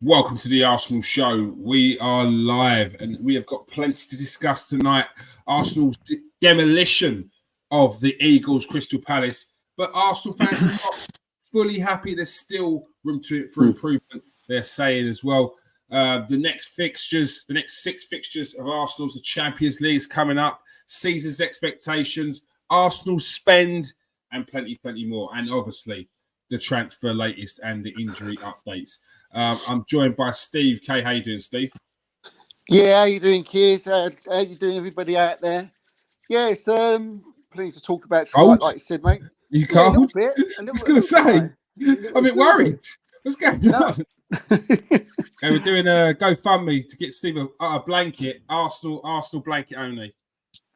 Welcome to the Arsenal show. We are live and we have got plenty to discuss tonight. Arsenal's demolition of the Eagles Crystal Palace, but Arsenal fans are not fully happy. There's still room for improvement, they're saying as well. The next six fixtures of Arsenal's the Champions League is coming up, Caesar's expectations, Arsenal spend, and plenty more. And obviously the transfer latest and the injury updates. I'm joined by Steve. K, how you doing, Steve? Yeah, how you doing, kids? How you doing, everybody out there? Yeah, it's plenty to talk about tonight, like you said, mate. You can't? A little bit. I was going to say, I'm a bit worried. What's going on? Okay, we're doing a GoFundMe to get Steve a blanket, Arsenal blanket only.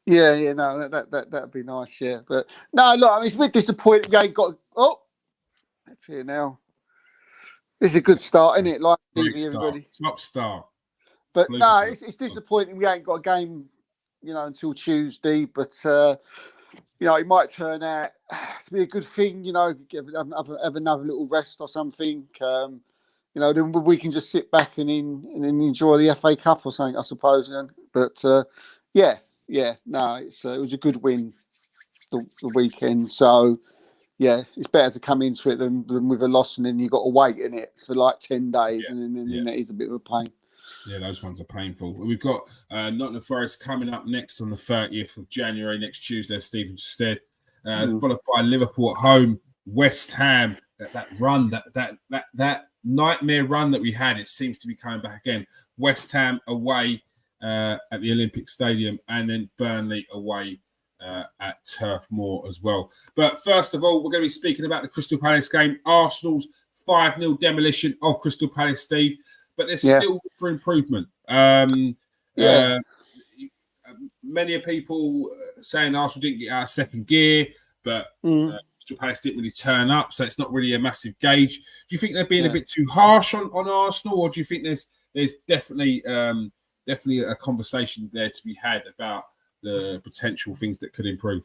Yeah, no, that'd be nice, yeah. But no, look, I mean, it's a bit disappointing. You ain't got. Oh, here now. This is a good start, isn't it? Like TV, everybody. Top start. But no, it's disappointing we ain't got a game, until Tuesday. But it might turn out to be a good thing. Have another little rest or something. Then we can just sit back and enjoy the FA Cup or something, I suppose. But no, it was a good win the weekend. So. Yeah, it's better to come into it than with a loss, and then you've got to wait in it for like 10 days, and then that is a bit of a pain. Yeah, those ones are painful. We've got Nottingham Forest coming up next on the 30th of January, next Tuesday, as Stephen just said, followed by Liverpool at home, West Ham. That nightmare run that we had, it seems to be coming back again. West Ham away at the Olympic Stadium, and then Burnley away at Turf Moor as well. But first of all, we're going to be speaking about the Crystal Palace game. Arsenal's 5-0 demolition of Crystal Palace, Steve. But there's still room for improvement. Many people saying Arsenal didn't get out of second gear, but Crystal Palace didn't really turn up, so it's not really a massive gauge. Do you think they're being a bit too harsh on Arsenal, or do you think there's definitely a conversation there to be had about the potential things that could improve?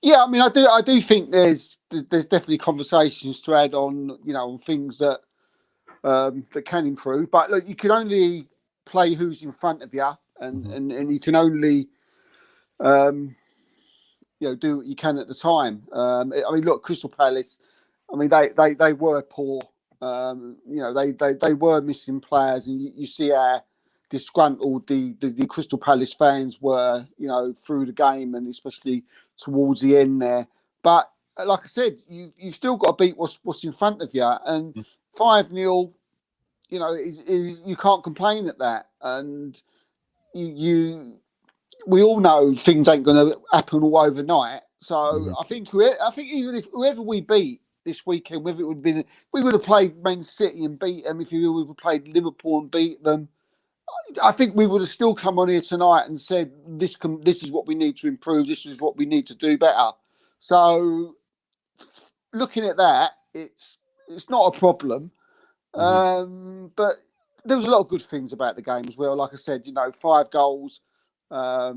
Yeah, I mean, I do think there's definitely conversations to add on, on things that that can improve. But look, you can only play who's in front of you, and you can only do what you can at the time. I mean, look, Crystal Palace. I mean, they were poor. They were missing players, and you see how disgruntled the Crystal Palace fans were, through the game, and especially towards the end there. But like I said, you've still got to beat what's in front of you, and 5-0, is you can't complain at that. And we all know things ain't going to happen all overnight. So I think even if whoever we beat this weekend, whether it would have been, we would have played Man City and beat them. If we would have played Liverpool and beat them, I think we would have still come on here tonight and said, this is what we need to improve. This is what we need to do better. So looking at that, it's not a problem. But there was a lot of good things about the game as well. Like I said, 5 goals. That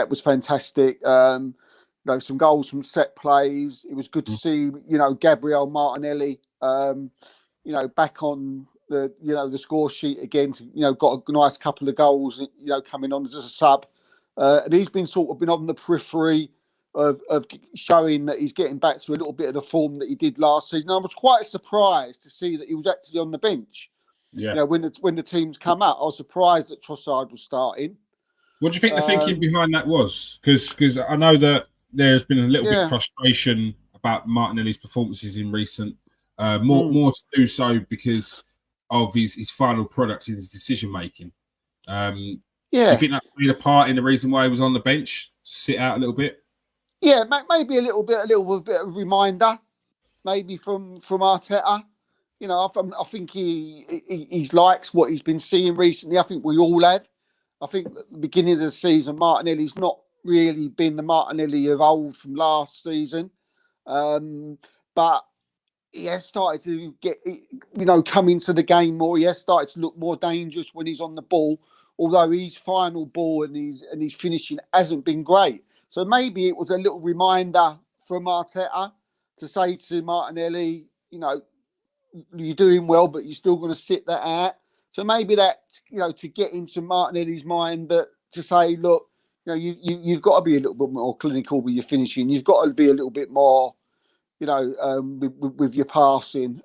was fantastic. Some goals from set plays. It was good to see, Gabriel Martinelli, back on the score sheet again. Got a nice couple of goals, coming on as a sub. And he's been on the periphery of showing that he's getting back to a little bit of the form that he did last season. I was quite surprised to see that he was actually on the bench. Yeah. When the teams come out, I was surprised that Trossard was starting. What do you think the thinking behind that was? Because I know that there's been a little bit of frustration about Martinelli's performances in recent, more to do so because of his final product in his decision making. Do you think that played a part in the reason why he was on the bench, sit out a little bit? Yeah, maybe a little bit of reminder, maybe from Arteta. I think he likes what he's been seeing recently. I think we all have. I think at the beginning of the season, Martinelli's not really been the Martinelli of old from last season, but he has started to get, come into the game more. He has started to look more dangerous when he's on the ball, although his final ball and his finishing hasn't been great. So maybe it was a little reminder from Arteta to say to Martinelli, you're doing well, but you're still going to sit that out. So maybe that, to get into Martinelli's mind, that to say, look, you've got to be a little bit more clinical with your finishing. You've got to be a little bit more, with your passing.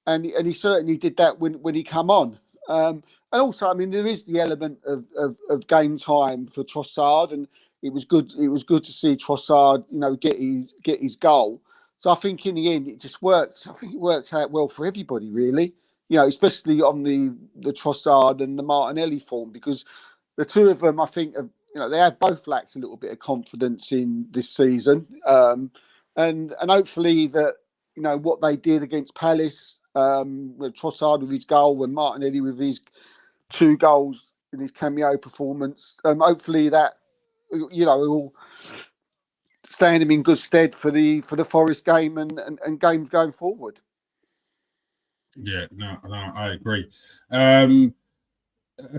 And he certainly did that when he come on. And also, I mean, there is the element of game time for Trossard, and it was good. It was good to see Trossard, get his goal. So I think in the end it just worked. I think it worked out well for everybody, really. Especially on the Trossard and the Martinelli form, because the two of them, I think, they have both lacked a little bit of confidence in this season. And hopefully that, what they did against Palace, with Trossard with his goal and Martinelli with his 2 goals in his cameo performance, hopefully that, will stand him in good stead for the Forest game and games going forward. Yeah, no, I agree. A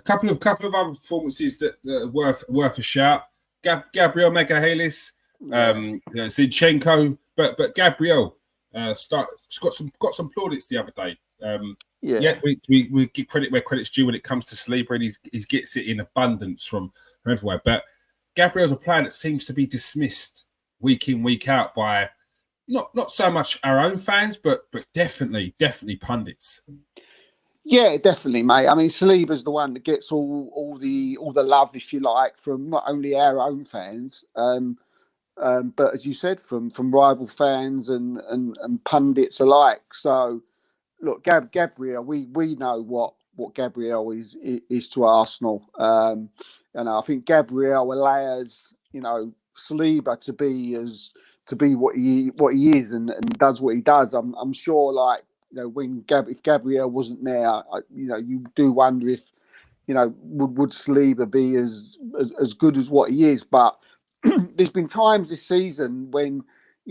couple of other performances that are worth a shout. Gabriel Magalhaes, Zinchenko, but Gabriel got some plaudits the other day. We give credit where credit's due when it comes to Saliba, and he gets it in abundance from everywhere. But Gabriel's a player that seems to be dismissed week in, week out by not so much our own fans, but definitely pundits. Yeah, definitely, mate. I mean, Saliba's the one that gets all the love, if you like, from not only our own fans, but as you said, from rival fans and pundits alike. So, look, Gabriel, we know what Gabriel is to Arsenal. And I think Gabriel allows Saliba to be what he is and does what he does. I'm sure, like, if Gabriel wasn't there, you do wonder if, would Saliba be as good as what he is. But there's been times this season when,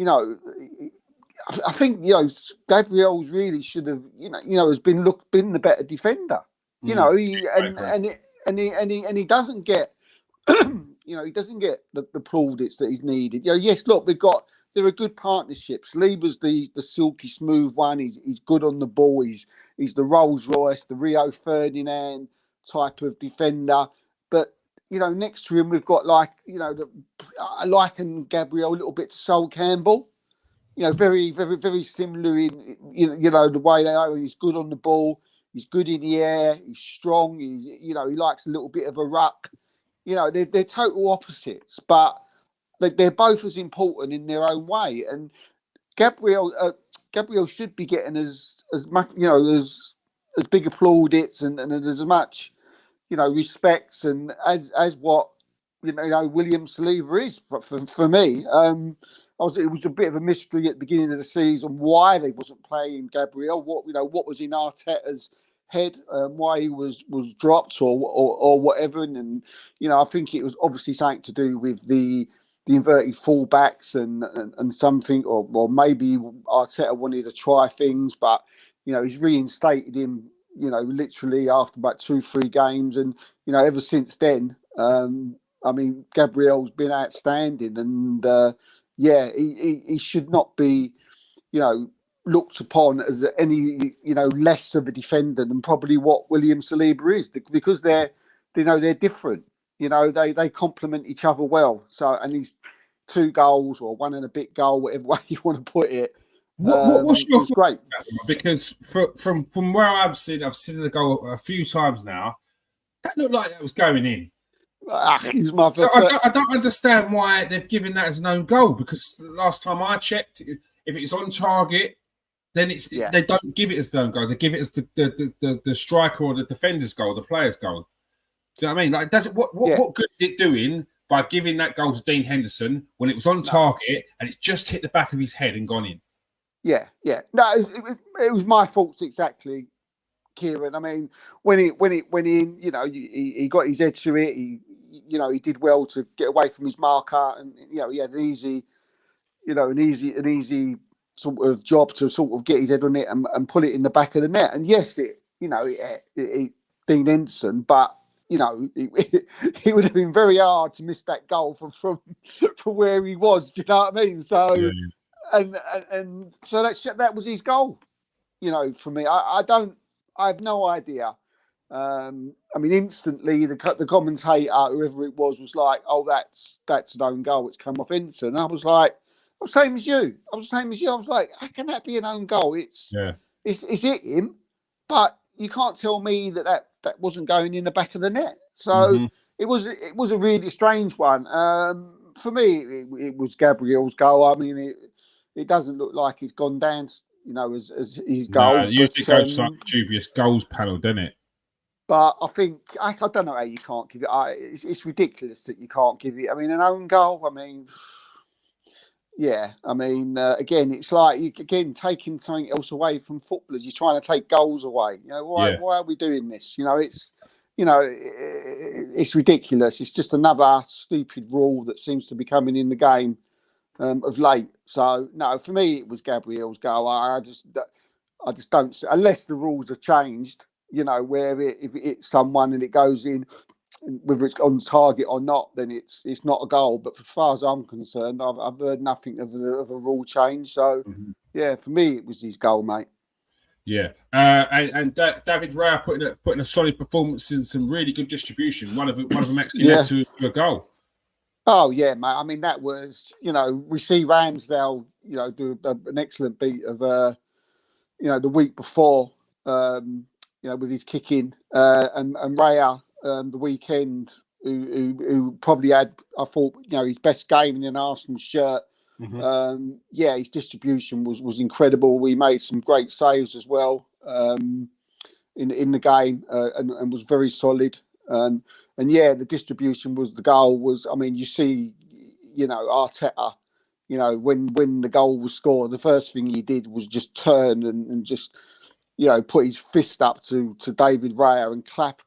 I think, Gabriel's really should have, has been the better defender. He doesn't get, he doesn't get the plaudits that he's needed. Yes, look, they're a good partnership. Saliba's the silky smooth one. He's good on the ball. He's the Rolls Royce, the Rio Ferdinand type of defender. But next to him we've got I liken Gabriel a little bit to Sol Campbell. Very, very, very similar in the way they are. He's good on the ball. He's good in the air. He's strong. He likes a little bit of a ruck. They're total opposites, but they're both as important in their own way. And Gabriel should be getting as much, as big plaudits and as much, respects and as what William Saliba is for me. It was a bit of a mystery at the beginning of the season why they wasn't playing Gabriel. What was in Arteta's head, why he was dropped or whatever. And I think it was obviously something to do with the inverted fullbacks and something, or maybe Arteta wanted to try things, but he's reinstated him, literally after about 2-3 games, and ever since then, I mean, Gabriel's been outstanding, and he should not be, looked upon as any, less of a defender than probably what William Saliba is, because they're different. They complement each other well. So, and these 2 goals or 1 and a bit goal, whatever way you want to put it, what's your great? Because from where I've seen the goal a few times now, that looked like it was going in. So I don't understand why they've given that as an own goal, because the last time I checked, if it's on target, then they don't give it as the own goal. They give it as the striker or the defender's goal, the player's goal. Do you know what I mean? Like, what good is it doing by giving that goal to Dean Henderson when it was on target and it's just hit the back of his head and gone in? Yeah. No, it was my fault exactly, Kieran. I mean, when he went in, he got his head to it. He did well to get away from his marker, and he had an easy sort of job to sort of get his head on it and put it in the back of the net. And yes, Dean Henderson, but it would have been very hard to miss that goal from where he was. Do you know what I mean? So, and so that was his goal. for me, I have no idea. I mean, instantly the commentator, whoever it was like, "Oh, that's an own goal. It's come off Enson." And I was like, "I was same as you. I was like, how can that be an own goal? It's it him, but you can't tell me that wasn't going in the back of the net." So it was a really strange one. For me, it was Gabriel's goal. I mean, it doesn't look like it's gone down, as his goal. No, usually it goes to like dubious goals panel, doesn't it? But I think I don't know how you can't give it. It's ridiculous that you can't give it. I mean, an own goal. I mean, yeah. I mean, again, it's like taking something else away from footballers. You're trying to take goals away. Why are we doing this? It's ridiculous. It's just another stupid rule that seems to be coming in the game of late. So no, for me, it was Gabriel's goal. I just don't, unless the rules have changed. Where if it hits someone and it goes in, whether it's on target or not, then it's not a goal. But as far as I'm concerned, I've heard nothing of a rule change. So yeah, for me, it was his goal, mate. Yeah, and David Raya putting a solid performance and some really good distribution. One of them actually led to a goal. Oh yeah, mate. I mean, that was we see Ramsdale do an excellent beat of the week before. With his kicking, and Raya the weekend, who probably had, I thought, his best game in an Arsenal shirt. His distribution was incredible. We made some great saves as well in the game, and was very solid. And the distribution was the goal. Was, I mean, you see, Arteta, when the goal was scored, the first thing he did was just turn and just put his fist up to David Raya and clap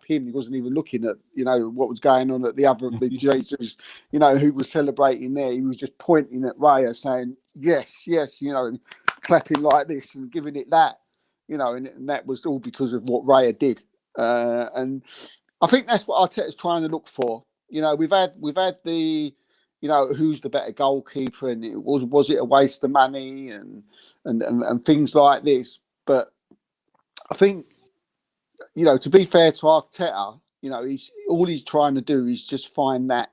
him. He wasn't even looking at, what was going on at the Jesus, who was celebrating there. He was just pointing at Raya saying, yes, and clapping like this and giving it that, and that was all because of what Raya did. And I think that's what Arteta's trying to look for. We've had the, who's the better goalkeeper, and was it a waste of money and things like this. But I think, to be fair to Arteta, he's trying to do is just find that,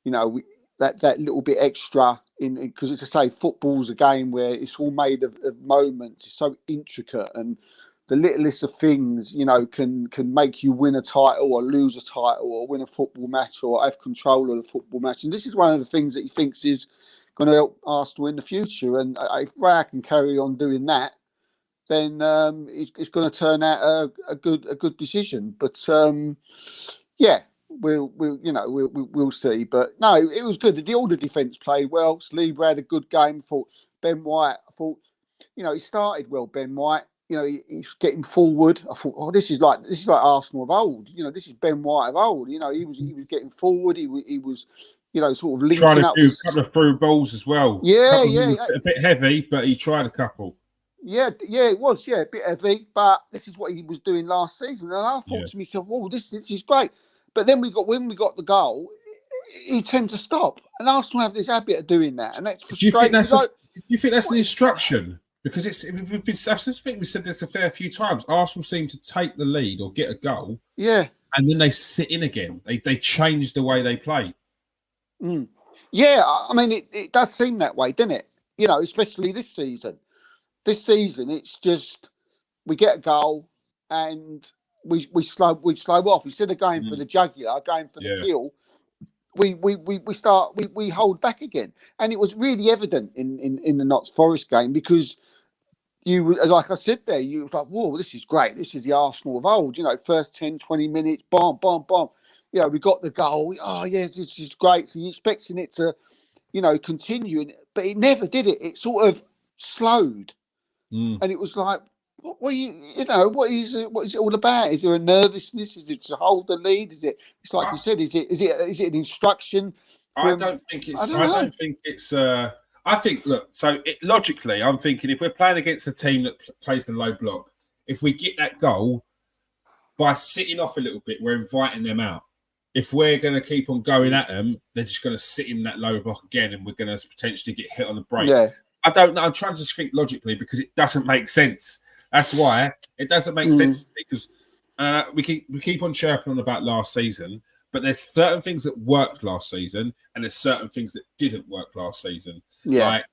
that little bit extra because it's to say football's a game where it's all made of moments. It's so intricate, and the littlest of things, can make you win a title or lose a title or win a football match or have control of the football match. And this is one of the things that he thinks is going to help Arsenal in the future. And if Raya can carry on doing that, then it's going to turn out a good decision. But we'll see. But no, it was good. All the defence played well. Saliba had a good game. I thought Ben White. He started well. Ben White. He's getting forward. I thought, oh, this is like Arsenal of old. This is Ben White of old. He was getting forward. He was, sort of linking trying to up. do a couple of through balls as well. Yeah. A bit heavy, but he tried a couple. Yeah, it was. Yeah, a bit heavy, but this is what he was doing last season. And I thought to myself, "Whoa, this is great." But then when we got the goal, he tends to stop, and Arsenal have this habit of doing that, and that's frustrating. Do you think that's an instruction? Because I think we said this a fair few times. Arsenal seem to take the lead or get a goal, and then they sit in again. They change the way they play. Yeah, I mean it does seem that way, doesn't it? Especially this season. This season, it's just we get a goal and we slow off. Instead of going for the jugular, going for the kill, we hold back again. And it was really evident in the Notts Forest game because like I said there, you was like, whoa, this is great. This is the Arsenal of old. First 10, 20 minutes, bomb. We got the goal. Oh, yes, this is great. So you're expecting it to, continue. But it never did it. It sort of slowed. And it was like, what is it all about? Is there a nervousness? Is it to hold the lead? It's like you said, is it an instruction? I don't think it's. I think, look, logically, I'm thinking if we're playing against a team that plays the low block, if we get that goal, by sitting off a little bit, we're inviting them out. If we're going to keep on going at them, they're just going to sit in that low block again, and we're going to potentially get hit on the break. Yeah. I don't know. I'm trying to just think logically because it doesn't make sense. That's why it doesn't make sense because we keep on chirping on about last season, but there's certain things that worked last season and there's certain things that didn't work last season. Yeah.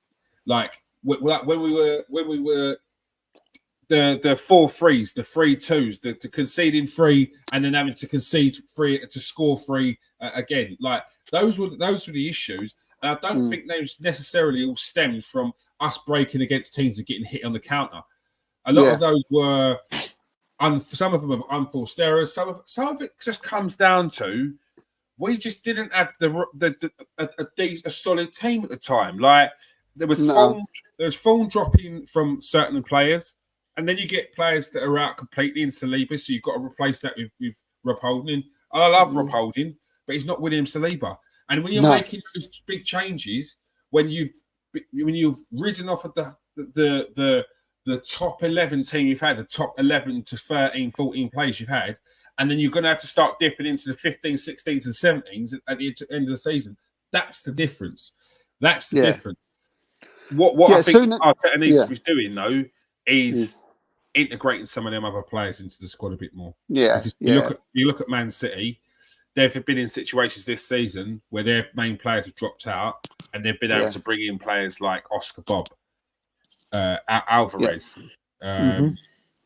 Like when we were the 4-3s, the 3-2s, the conceding 3 and then having to concede 3 to score 3 again. Like those were the issues, and I don't think those necessarily all stemmed from us breaking against teams and getting hit on the counter. A lot of those were, some of them are unforced errors. Some of it just comes down to we just didn't have a solid team at the time. Like there was form dropping from certain players. And then you get players that are out completely in Saliba, so you've got to replace that with Rob Holding. I love Rob Holding, but he's not William Saliba. And when you're making those big changes, when you've risen off of the top 11 team you've had, the top 11 to 13, 14 players you've had, and then you're going to have to start dipping into the 15s, 16s, and 17s at the end of the season. That's the difference. That's the difference. What I think Arteta needs to be doing, though, is integrating some of them other players into the squad a bit more. Yeah. Because you look at Man City, they've been in situations this season where their main players have dropped out and they've been able to bring in players like Oscar Bob, Alvarez,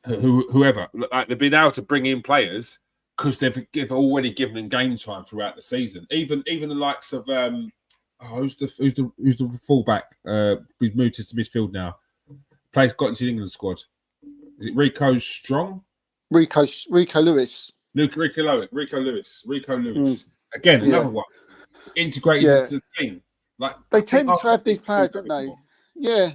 whoever. Like they've been able to bring in players because they've already given them game time throughout the season. Even the likes of who's the fullback? We've moved to midfield now. Got into the England squad. Is it Rico Strong? Rico Lewis. Rico Lewis. Again, another one. Integrated into the team. Like they tend to have these players, don't they? Yeah.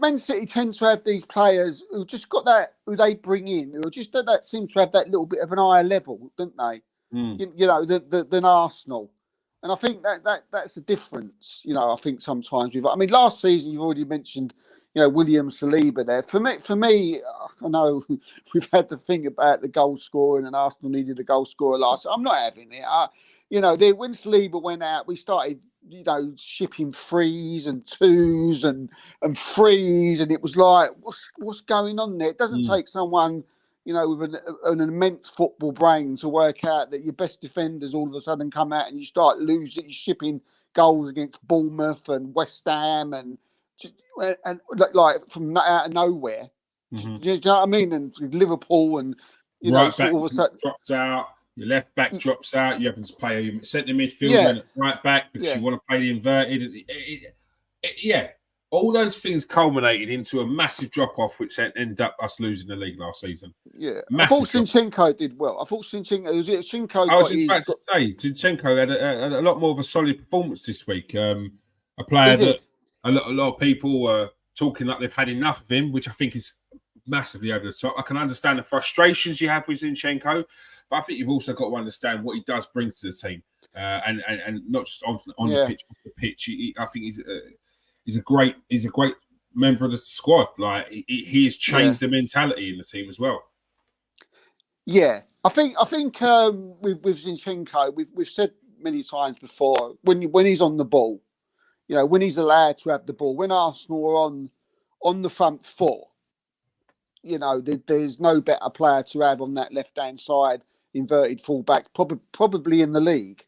Man City tend to have these players who just got that, who they bring in, who just that seem to have that little bit of an higher level, don't they? You know, than Arsenal. And I think that's the difference, you know, I think sometimes last season you've already mentioned, you know, William Saliba there. For me, I know we've had to think about the goal scoring and Arsenal needed a goal scorer last. I'm not having it. When Saliba went out, we started, you know, shipping 3s and 2s and 3s, and it was like, what's going on there? It doesn't take someone, you know, with an immense football brain to work out that your best defenders all of a sudden come out and you start losing. You're shipping goals against Bournemouth and West Ham and like from out of nowhere. Do you know what I mean? And Liverpool and all of a sudden drops out. Your left back drops out. You have to play a centre midfielder and right back because you want to play the inverted. All those things culminated into a massive drop off, which ended up us losing the league last season. Yeah, I thought Zinchenko did well. I was just about to say Zinchenko had a lot more of a solid performance this week. A player that a lot of people were talking like they've had enough of him, which I think is massively over the top. I can understand the frustrations you have with Zinchenko, but I think you've also got to understand what he does bring to the team, and not just on the pitch. Off the pitch, I think he's a great member of the squad. Like he has changed the mentality in the team as well. Yeah, I think with Zinchenko, we've said many times before when he's on the ball. You know, when he's allowed to have the ball, when Arsenal are on the front foot, you know, there's no better player to have on that left-hand side, inverted fullback, probably in the league.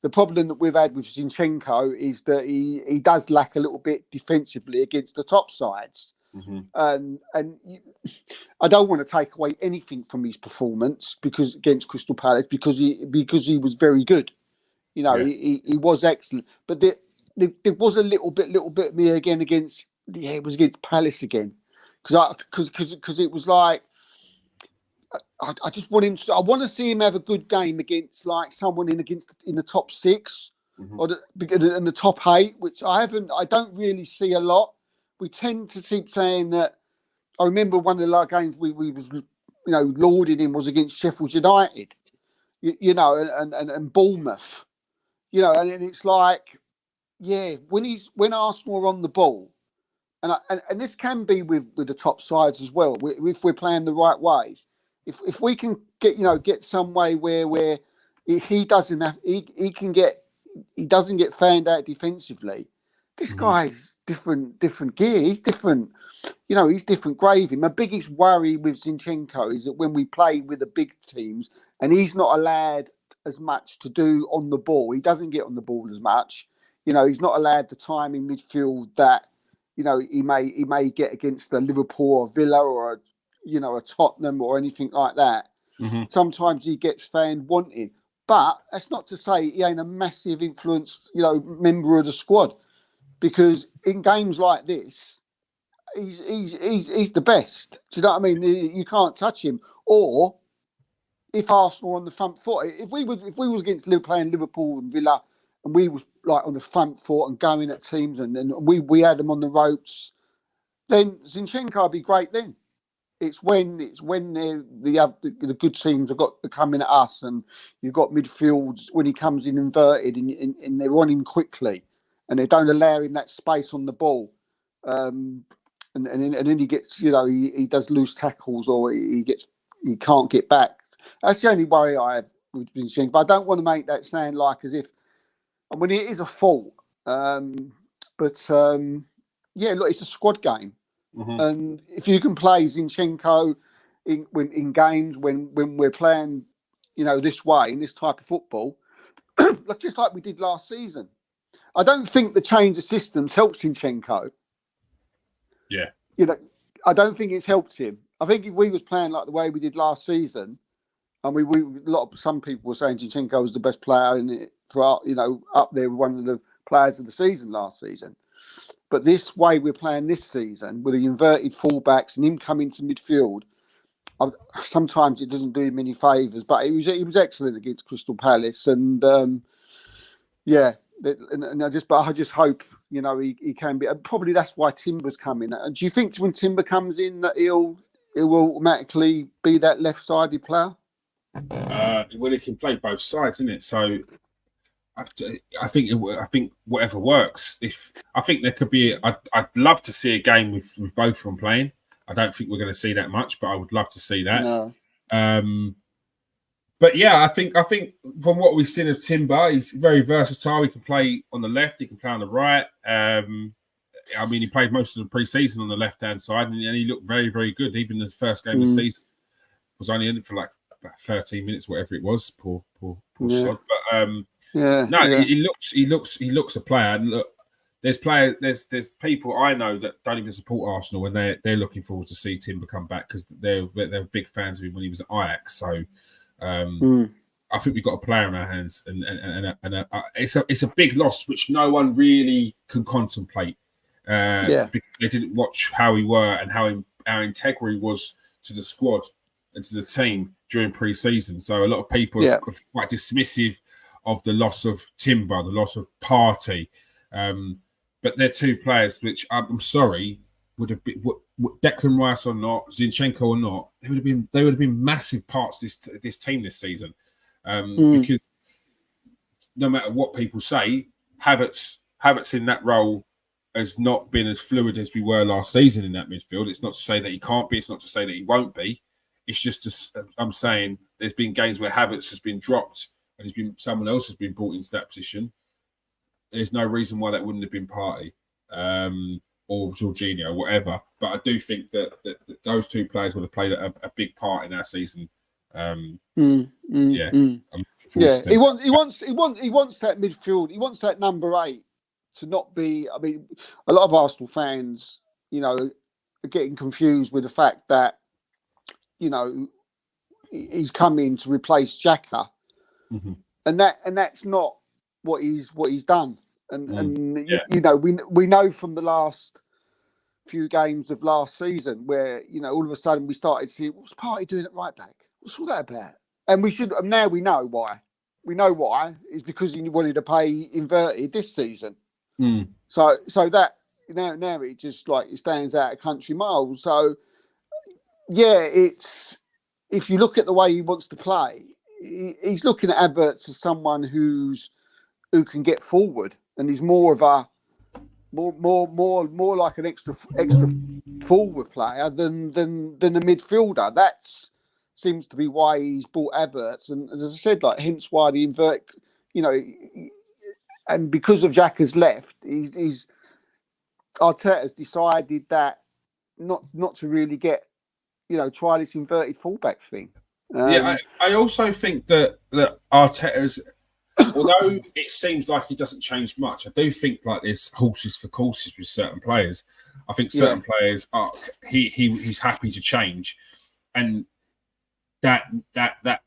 The problem that we've had with Zinchenko is that he does lack a little bit defensively against the top sides. And I don't want to take away anything from his performance against Crystal Palace because he was very good. You know, he was excellent, but there was a little bit of me again against Palace again because it was like I just want him to. I want to see him have a good game against like someone in the top 6 or in the top 8, which I don't really see a lot. We tend to keep saying that. I remember one of the games we was, you know, lauding him was against Sheffield United, you know, and Bournemouth, you know, and it's like, when Arsenal are on the ball, and this can be with the top sides as well, if we're playing the right ways. If we can get some way where he doesn't get fanned out defensively, this guy's different gear. He's different. He's different gravy. My biggest worry with Zinchenko is that when we play with the big teams and he's not allowed as much to do on the ball, he doesn't get on the ball as much. He's not allowed the time in midfield that, he may get against a Liverpool or Villa or a Tottenham or anything like that. Mm-hmm. Sometimes he gets found wanting. But that's not to say he ain't a massive influence, member of the squad. Because in games like this, he's the best. Do you know what I mean? You can't touch him. Or if Arsenal on the front foot, if we was against playing Liverpool and Villa, and we was like on the front foot and going at teams, and we had them on the ropes, then Zinchenko would be great. Then it's when the good teams have got coming at us, and you've got midfields when he comes in inverted and they're on him quickly, and they don't allow him that space on the ball. And then he gets, he does loose tackles or he can't get back. That's the only worry I have with Zinchenko. But I don't want to make that sound like as if, I mean, it is a fault. But it's a squad game. Mm-hmm. And if you can play Zinchenko in games when we're playing, this way, in this type of football, just like we did last season, I don't think the change of systems helps Zinchenko. Yeah. I don't think it's helped him. I think if we was playing like the way we did last season, and some people were saying Zinchenko was the best player up there with one of the players of the season last season. But this way we're playing this season with the inverted fullbacks and him coming to midfield, sometimes it doesn't do him any favours. But he was excellent against Crystal Palace, and I just hope he can be. And probably that's why Timber's coming. And do you think when Timber comes in that he'll automatically be that left-sided player? Well, he can play both sides, isn't it? So I think whatever works. I think there could be, I'd love to see a game with both of them playing. I don't think we're going to see that much, but I would love to see that. No. But yeah, I think from what we've seen of Timber, he's very versatile. He can play on the left, he can play on the right. He played most of the pre-season on the left-hand side, and he looked very, very good. Even the first game of the season was only in it for like about 13 minutes, whatever it was. Poor sod. But he looks a player. And look, there's people I know that don't even support Arsenal, and they're looking forward to see Timber come back because they're big fans of him when he was at Ajax. So. I think we've got a player in our hands, and it's a big loss which no one really can contemplate. Because they didn't watch how we were and how integral he was to the squad and to the team during pre-season. So a lot of people are quite dismissive of the loss of Timber, the loss of Partey, but they're two players which I'm sorry would have been. Declan Rice or not, Zinchenko or not, they would have been massive parts of this team this season. Because no matter what people say, Havertz in that role has not been as fluid as we were last season in that midfield. It's not to say that he can't be. It's not to say that he won't be. It's just I'm saying there's been games where Havertz has been dropped and someone else has been brought into that position. There's no reason why that wouldn't have been Partey. Or Jorginho, whatever. But I do think that those two players would have played a big part in our season. He wants that midfield. He wants that number 8 to not be. I mean, a lot of Arsenal fans, are getting confused with the fact that, he's come in to replace Xhaka, and that's not what he's done. And we know from the last few games of last season where all of a sudden we started to see what's Partey doing at right back. What's all that about? And now we know why. We know why. It's because he wanted to play inverted this season. So that now it just it stands out a country mile. So it's if you look at the way he wants to play, he's looking at Averted as someone who can get forward. And he's more of a more like an extra forward player than a midfielder. That seems to be why he's bought Averted. And as I said, hence why the invert, and because of Xhaka's left, he's Arteta's decided that not to really get, try this inverted fullback thing. I also think that Arteta's, although it seems like he doesn't change much, I do think like there's horses for courses with certain players. I think certain players are he's happy to change, and that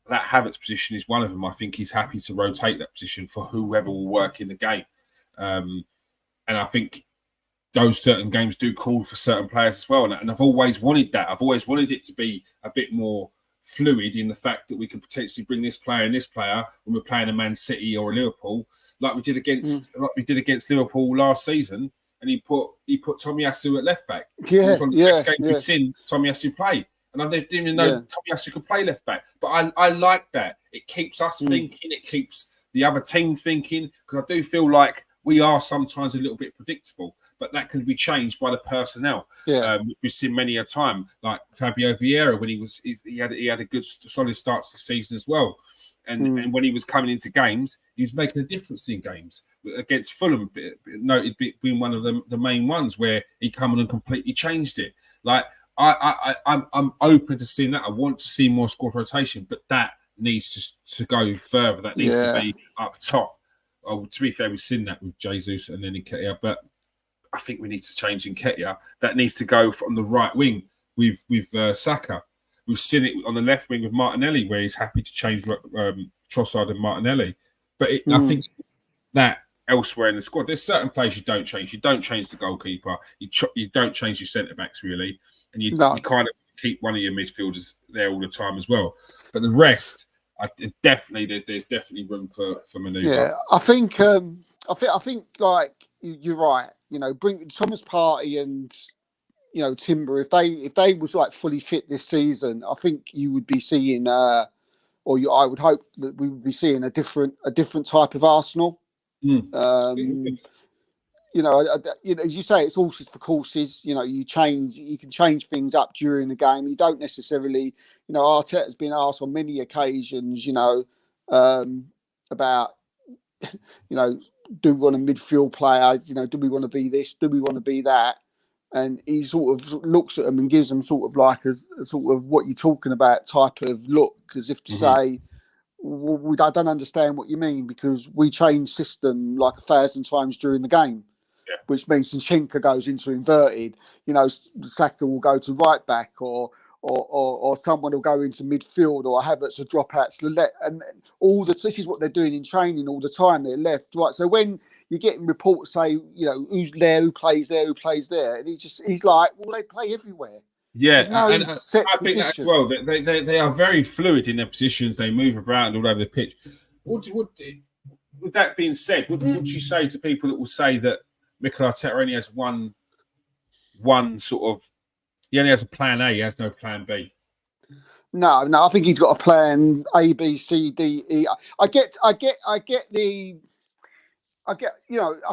Havertz position is one of them. I think he's happy to rotate that position for whoever will work in the game, and I think those certain games do call for certain players as well. And I've always wanted that. I've always wanted it to be a bit more fluid in the fact that we could potentially bring this player and this player when we're playing a Man City or a Liverpool, like we did against Liverpool last season. And he put Tomiyasu at left back. It was one of the best games we've seen Tomiyasu play. And I didn't even know Tomiyasu could play left back. But I like that. It keeps us thinking. It keeps the other team thinking. Because I do feel like we are sometimes a little bit predictable. But that can be changed by the personnel. We've seen many a time, like Fabio Vieira, when he had a good solid start to the season as well. And when he was coming into games, he was making a difference in games. Against Fulham, noted being one of the main ones where he come on and completely changed it. Like I'm open to seeing that. I want to see more squad rotation, but that needs to go further. That needs to be up top. Oh, to be fair, we've seen that with Jesus and then Nketiah, but I think we need to change Nketiah. That needs to go on the right wing with Saka. We've seen it on the left wing with Martinelli, where he's happy to change Trossard and Martinelli. But I think that elsewhere in the squad, there's certain players you don't change. You don't change the goalkeeper. You don't change your centre backs really, and you kind of keep one of your midfielders there all the time as well. But the rest, there's definitely room for manoeuvre. Yeah, I think like you're right. Bring Thomas Partey and Timber. If they was like fully fit this season, I think you would be seeing, I would hope that we would be seeing a different type of Arsenal. As you say, it's horses for courses. You can change things up during the game. You don't necessarily, Arteta's been asked on many occasions, about, do we want a midfield player? Do we want to be this? Do we want to be that? And he sort of looks at them and gives them sort of like a sort of what you're talking about type of look, as if to say, well, I don't understand what you mean, because we change system like 1,000 times during the game, which means Zinchenko goes into inverted, Saka will go to right back, or someone will go into midfield, or Havertz will drop out to the left, and this is what they're doing in training all the time. They're left, right. So when you're getting reports say, who's there, who plays there, and he's like, well, they play everywhere. Yeah, and I think that as well. They are very fluid in their positions. They move around all over the pitch. With that being said, what would you say to people that will say that Mikel Arteta only has one sort of? He only has a plan A. He has no plan B. No. I think he's got a plan A, B, C, D, E. I get. I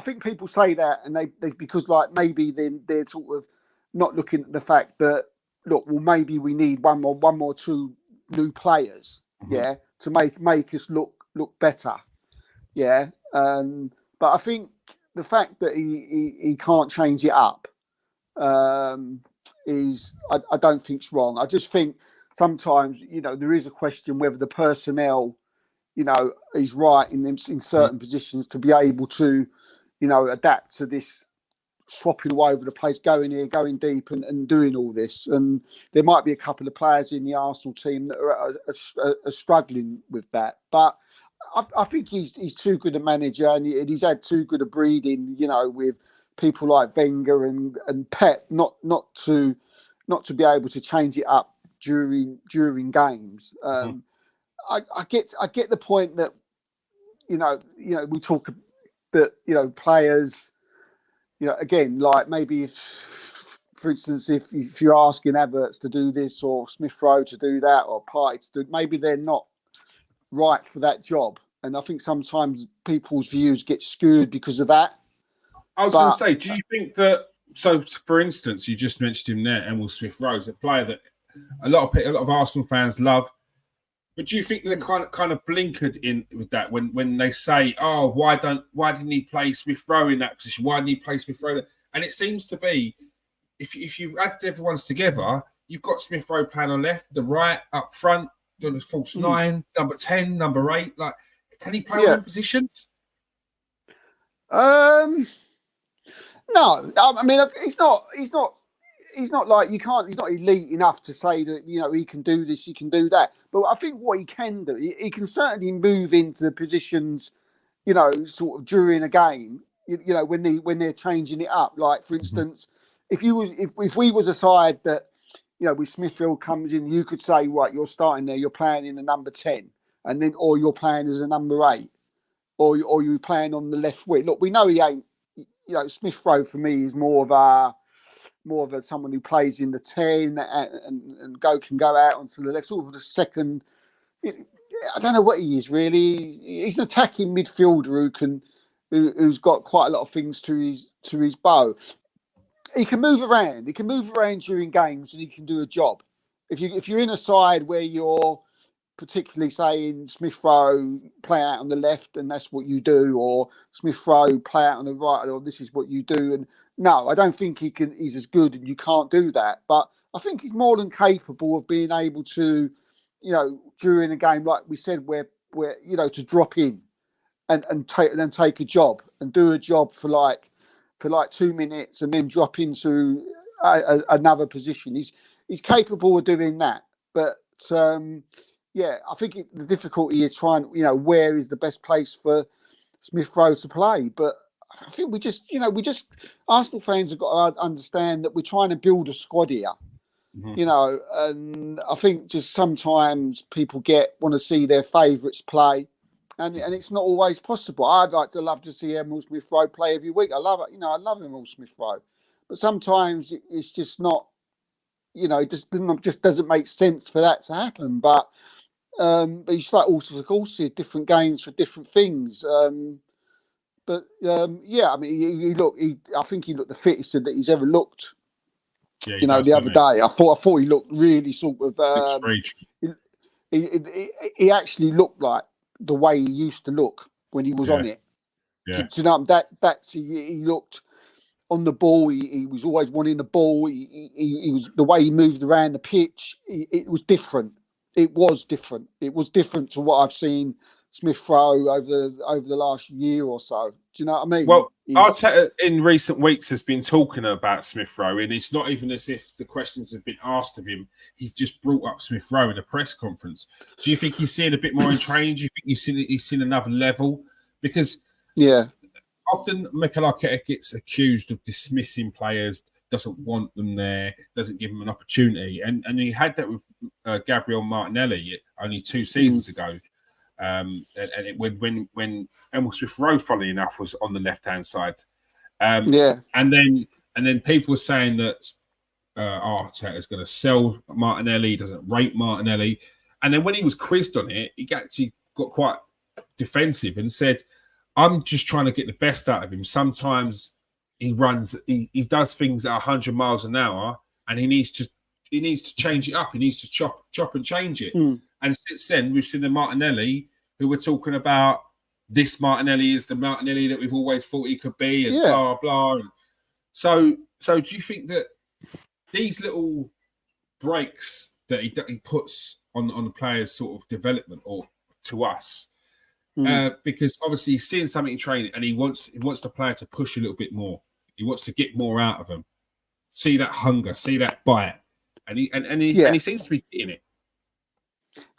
think people say that, and they because like maybe they're sort of not looking at the fact that, look, well, maybe we need one or two new players, to make us look better, but I think the fact that he can't change it up is I don't think's wrong. I just think sometimes there is a question whether the personnel is right in certain positions to be able to adapt to this swapping all over the place, going here, going deep, and doing all this. And there might be a couple of players in the Arsenal team that are struggling with that. But I think he's too good a manager, and he's had too good a breeding, with people like Wenger and Pep, not to be able to change it up during games. I get the point that we talk that players. Again, like maybe if, for instance, if you're asking Havertz to do this or Smith Rowe to do that or Partey to do, maybe they're not right for that job. And I think sometimes people's views get skewed because of that. I was going to say, do you think that? So, for instance, you just mentioned him there, Emil Smith Rowe, a player that a lot of Arsenal fans love. But do you think they're kind of blinkered in with that when they say, "Oh, why didn't he play Smith Rowe in that position? Why didn't he play Smith Rowe?" And it seems to be, if you add everyone's together, you've got Smith Rowe playing on left, the right, up front, doing the false 9, number 10, number 8. Like, can he play all them positions? No, I mean, he's not like you can't. He's not elite enough to say that he can do this, he can do that. But I think what he can do, he can certainly move into the positions, sort of during a game. When they're changing it up. Like for instance, if we was a side that with Smithfield comes in, you could say, right, you're starting there, you're playing in the number 10, and then or you're playing as a number 8, or you're playing on the left wing. Look, we know he ain't. Smith Rowe for me is more of a someone who plays in the 10 and can go out onto the left, sort of the second. I don't know what he is really. He's an attacking midfielder who's got quite a lot of things to his bow. He can move around. He can move around during games, and he can do a job. If you're in a side where you're particularly saying Smith Rowe play out on the left, and that's what you do, or Smith Rowe play out on the right, or this is what you do. And no, I don't think he's as good, and you can't do that. But I think he's more than capable of being able to, during a game, like we said, where to drop in and take a job and do a job for like 2 minutes and then drop into another position. He's capable of doing that, but I think the difficulty is trying. Where is the best place for Smith Rowe to play? But I think we just Arsenal fans have got to understand that we're trying to build a squad here. And I think just sometimes people want to see their favourites play. And it's not always possible. I'd love to see Emil Smith Rowe play every week. I love it. I love Emil Smith Rowe. But sometimes it's just not, it just doesn't make sense for that to happen. But it's like all sorts of courses, different games for different things. I mean, I think he looked the fittest that he's ever looked. Yeah, the other day, I thought he looked really sort of. He actually looked like the way he used to look when he was on it. Yeah. Do you know he looked on the ball. He was always wanting the ball. He was the way he moved around the pitch. It was different. It was different. It was different to what I've seen Smith Rowe over the last year or so. Do you know what I mean? Well, Arteta in recent weeks has been talking about Smith Rowe, and it's not even as if the questions have been asked of him. He's just brought up Smith Rowe in a press conference. Do you think he's seen a bit more in training? Do you think he's seen another level? Because often Mikel Arteta gets accused of dismissing players, doesn't want them there, doesn't give them an opportunity, and he had that with Gabriel Martinelli only 2 seasons ago. When Emil Smith Rowe, funnily enough, was on the left-hand side, and then people were saying that Arteta is going to sell Martinelli, he doesn't rate Martinelli, and then when he was quizzed on it, he actually got quite defensive and said, "I'm just trying to get the best out of him. Sometimes he does things at 100 miles an hour, and he needs to change it up. He needs to chop and change it." And since then, we've seen the Martinelli who were talking about this Martinelli is the Martinelli that we've always thought he could be, and blah, blah. And so do you think that these little breaks that he puts on the players' sort of development or to us, because obviously he's seeing something in training and he wants the player to push a little bit more. He wants to get more out of them, see that hunger, see that bite, and he seems to be getting it.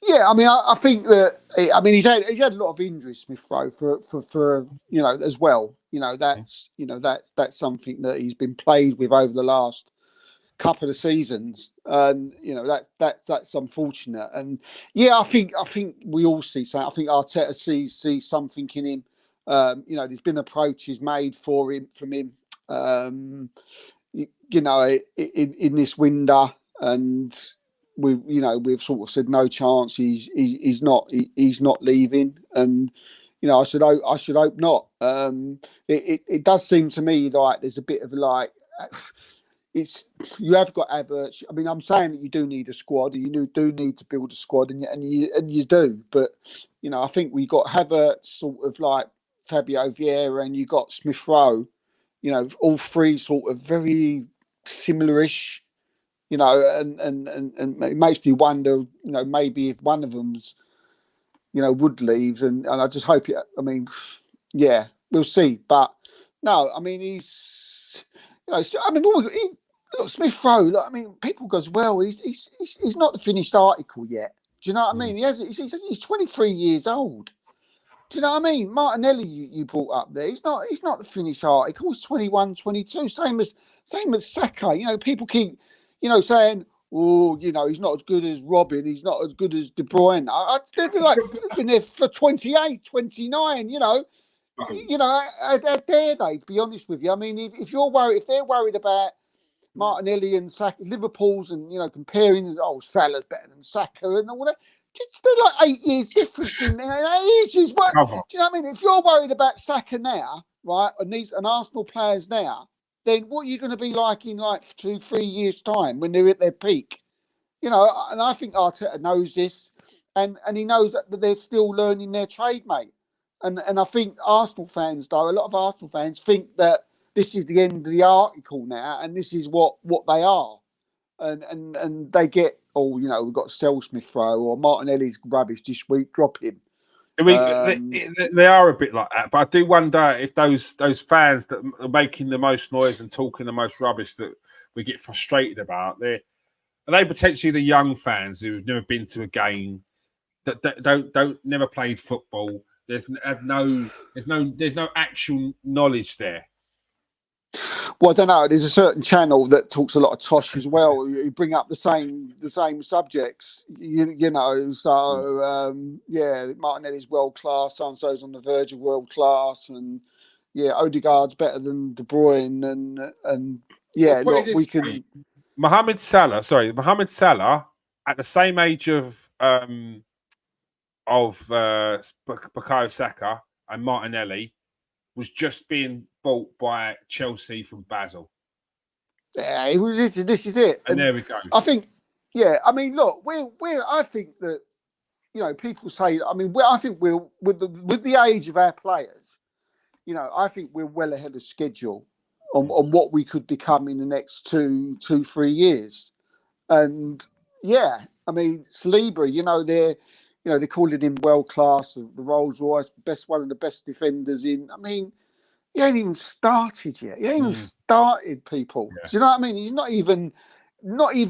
Yeah, I mean, I think that he's had a lot of injuries, Smith Rowe, for as well. That's something that he's been played with over the last couple of seasons, and that's unfortunate. And I think we all see something. I think Arteta sees something in him. There's been approaches made from him. In this window, and we've sort of said no chance. He's not leaving, and I should hope not. It does seem to me like there's a bit of you have got Averted. I mean, I'm saying that you do need a squad, and you do need to build a squad, and you do. But I think we got Havertz, sort of like Fabio Vieira, and you got Smith Rowe. all three sort of very similar-ish, and it makes me wonder, maybe if one of them's, would leave, and I just hope it. I mean, yeah, we'll see. But no, I mean, he's, I mean, look, Smith Rowe. Look, I mean, people goes, well, he's not the finished article yet. Do you know what I mean? He's 23 years old. Do you know what I mean? Martinelli, you brought up there. He's not the finished article. He's 21, 22. Same as Saka. People keep, saying, oh, he's not as good as Robin. He's not as good as De Bruyne. They're like been there for 28, 29. How dare they? To be honest with you, I mean, if they're worried about Martinelli and Saka, Liverpool's, and comparing, Salah's better than Saka and all that. They're like 8 years difference in ages. But, do you know what I mean? If you're worried about Saka now, right, and Arsenal players now, then what are you going to be like in 2-3 years' time when they're at their peak? And I think Arteta knows this, and he knows that they're still learning their trade, mate. And I think Arsenal fans, though, a lot of Arsenal fans think that this is the end of the article now, and this is what they are. And they get, we've got to sell Smith Rowe, or Martinelli's rubbish this week, drop him. I mean, they are a bit like that, but I do wonder if those fans that are making the most noise and talking the most rubbish that we get frustrated about, are they potentially the young fans who've never been to a game, that don't never played football? There's no actual knowledge there. Well, I don't know. There's a certain channel that talks a lot of tosh as well. You bring up the same subjects, So Martinelli's world class. So-and-so's on the verge of world class, and Odegaard's better than De Bruyne, and we can. Mohamed Salah at the same age of Bukayo Saka and Martinelli was just being bought by Chelsea from Basel. Yeah, this is it. And there we go. I think, I mean, look, I think that, people say, I mean, I think we're, with the age of our players, I think we're well ahead of schedule on what we could become in the next 2-3 years. And I mean, Saliba, they're calling him world class, the Rolls Royce, one of the best defenders in. I mean, he ain't even started yet. He ain't even started, people. Yeah. Do you know what I mean? He's not even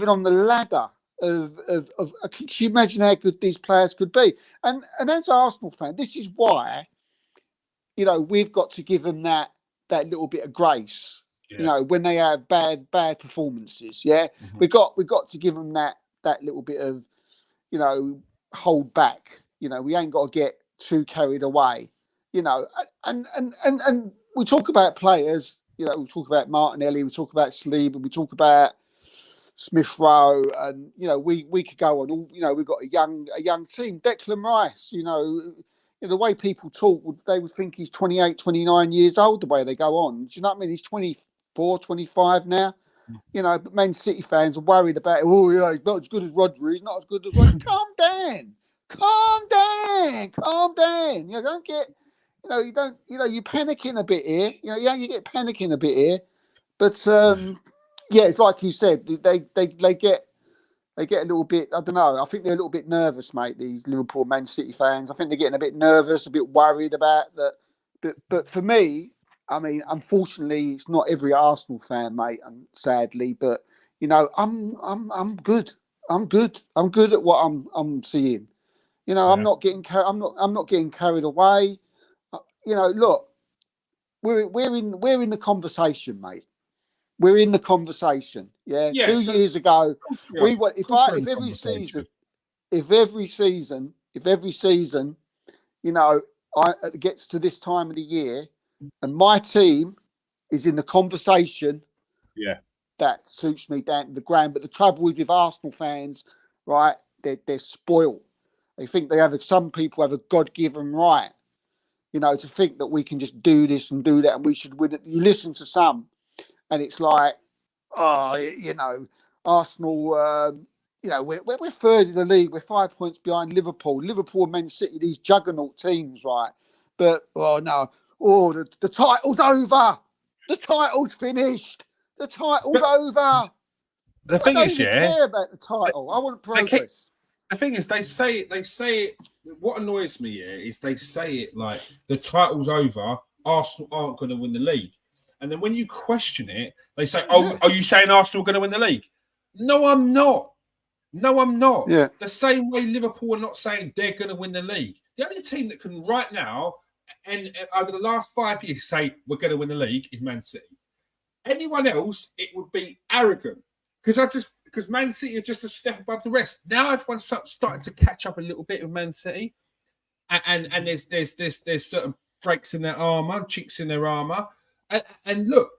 on the ladder of. Can you imagine how good these players could be? And as an Arsenal fan, this is why, we've got to give them that little bit of grace. Yeah. When they have bad performances. Yeah, we've got to give them that little bit of, hold back. We ain't got to get too carried away. And we talk about players. We talk about Martinelli. We talk about Saliba. We talk about Smith Rowe, and we could go on. We've got a young team. Declan Rice. The way people talk, they would think he's 28, 29 years old. The way they go on. Do you know what I mean? He's 24, 25 now. But Man City fans are worried about it. Oh, yeah, he's not as good as Rodri. He's not as good as Rodri. Calm down. Don't get, you're panicking a bit here. You get panicking a bit here. But, it's like you said, they get a little bit, I don't know. I think they're a little bit nervous, mate, these Liverpool Man City fans. I think they're getting a bit nervous, a bit worried about that. But for me, I mean, unfortunately, it's not every Arsenal fan, mate. Sadly, but I'm good. I'm good at what I'm seeing. I'm not getting carried away. Look, we're in the conversation, mate. We're in the conversation. Yeah. 2 years ago, if every season, it gets to this time of the year, and my team is in the conversation. Yeah, that suits me down to the ground. But the trouble with Arsenal fans, right? They're spoiled. They think some people have a God-given right, to think that we can just do this and do that, and we should win it. You listen to some, and it's like, Arsenal. We're third in the league. We're 5 points behind Liverpool and Man City. These juggernaut teams, right? But the title's over. The title's finished. The title's over. The thing I don't is, even care about the title. I want progress. The thing is, they say it. What annoys me here is they say it like the title's over. Arsenal aren't going to win the league, and then when you question it, they say, "Oh, are you saying Arsenal are going to win the league?" No, I'm not. No, I'm not. Yeah. The same way Liverpool are not saying they're going to win the league. The only team that can right now and over the last 5 years say we're going to win the league is Man City. Anyone else, it would be arrogant because Man City are just a step above the rest. Now everyone's starting to catch up a little bit with Man City, and there's certain breaks in their armor, chinks in their armor, and look,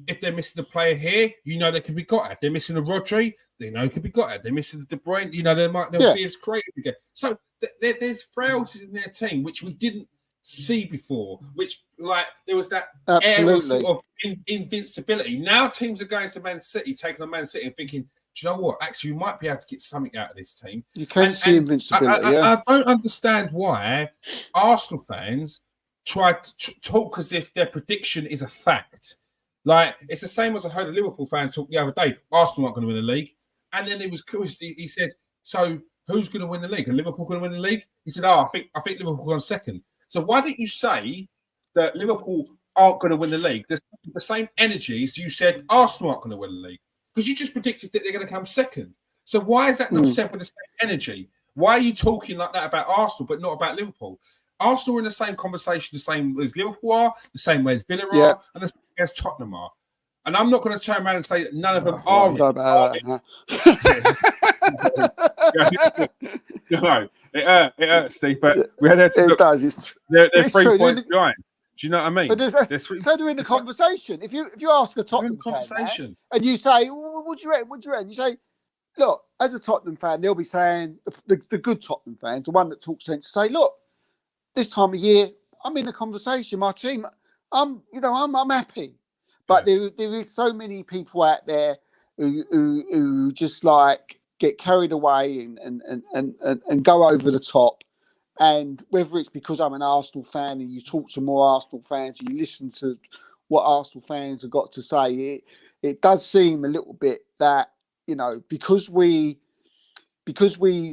if they're missing a player here, you know they can be got at. If they're missing a Rodri, they know it can be got at. They're missing the De Bruyne, you know they might not be as creative again. So there's frailties in their team which we didn't see before. Which like there was that air of sort of invincibility. Now teams are going to Man City, taking on Man City, and thinking, do you know what? Actually, we might be able to get something out of this team. You can see invincibility. I don't understand why Arsenal fans try to talk as if their prediction is a fact. Like, it's the same as I heard a Liverpool fan talk the other day. Arsenal aren't going to win the league. And then it was curious. He said, so who's going to win the league? Are Liverpool going to win the league? He said, I think Liverpool gone second. So why didn't you say that Liverpool aren't going to win the league? There's the same energy as you said Arsenal aren't going to win the league. Because you just predicted that they're going to come second. So why is that not said with the same energy? Why are you talking like that about Arsenal but not about Liverpool? Arsenal are in the same conversation, the same as Liverpool are, the same way as Villa are, and the same way as Tottenham are. And I'm not going to turn around and say that none of them are. No, it hurts, Steve. But we had to. They're 3 points behind. Do you know what I mean? But so they're in the conversation. If you ask a Tottenham fan and you say, "What do you reckon? What do you reckon?" You say, "Look, as a Tottenham fan, they'll be saying the good Tottenham fans, the one that talks sense, say, look, this time of year, I'm in the conversation. My team, I'm happy." But there is so many people out there who just like get carried away and go over the top. And whether it's because I'm an Arsenal fan and you talk to more Arsenal fans, and you listen to what Arsenal fans have got to say, it does seem a little bit that, you know, because we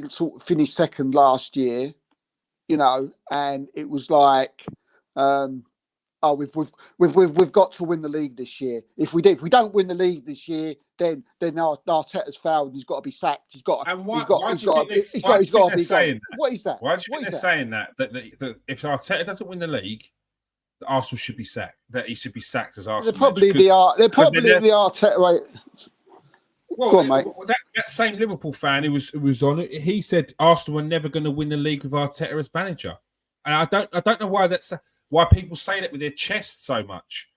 sort of finished second last year, you know, and it was like, we've got to win the league this year. If we don't win the league this year, then Arteta's failed. He's got to be sacked. He's got to be gone. What is that? Why do you think they're saying that if Arteta doesn't win the league, that Arsenal should be sacked? That he should be sacked as Arsenal. They're probably the Arteta. Right? Well, go on, mate. That same Liverpool fan who was on it, he said Arsenal were never going to win the league with Arteta as manager, and I don't know why people say that with their chest so much.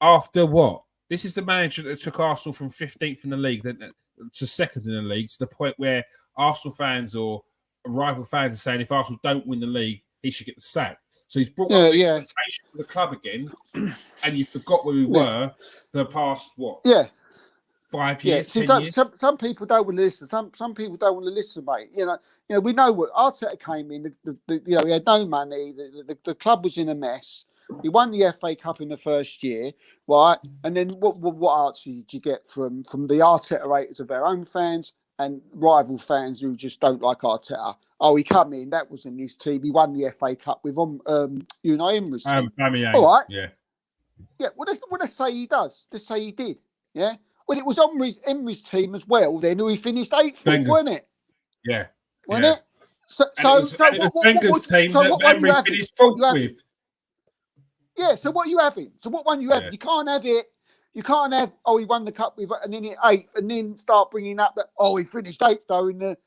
After what? This is the manager that took Arsenal from 15th in the league to second in the league, to the point where Arsenal fans or rival fans are saying if Arsenal don't win the league, he should get the sack. So he's brought up the expectation for the club again, and you forgot where we were the past, 5 years, 10 years? Some people don't want to listen. Some people don't want to listen, mate. You know, we know what Arteta came in. He had no money. The club was in a mess. He won the FA Cup in the first year, right? And then what answer did you get from the Arteta raters of their own fans and rival fans who just don't like Arteta? Oh, he come in. That was in his team. He won the FA Cup with Emery's team. All right. Yeah. What they say he does? They say he did. Yeah. Well, it was Emery's team as well. Then who he finished 8th, wasn't it? Yeah. Wasn't it? So Wenger's team that Emery finished 4th with. Yeah, so what are you having? So what one you have? You can't have it. You can't have, he won the cup with, and then hit 8th, and then start bringing up that, he finished 8th though in the.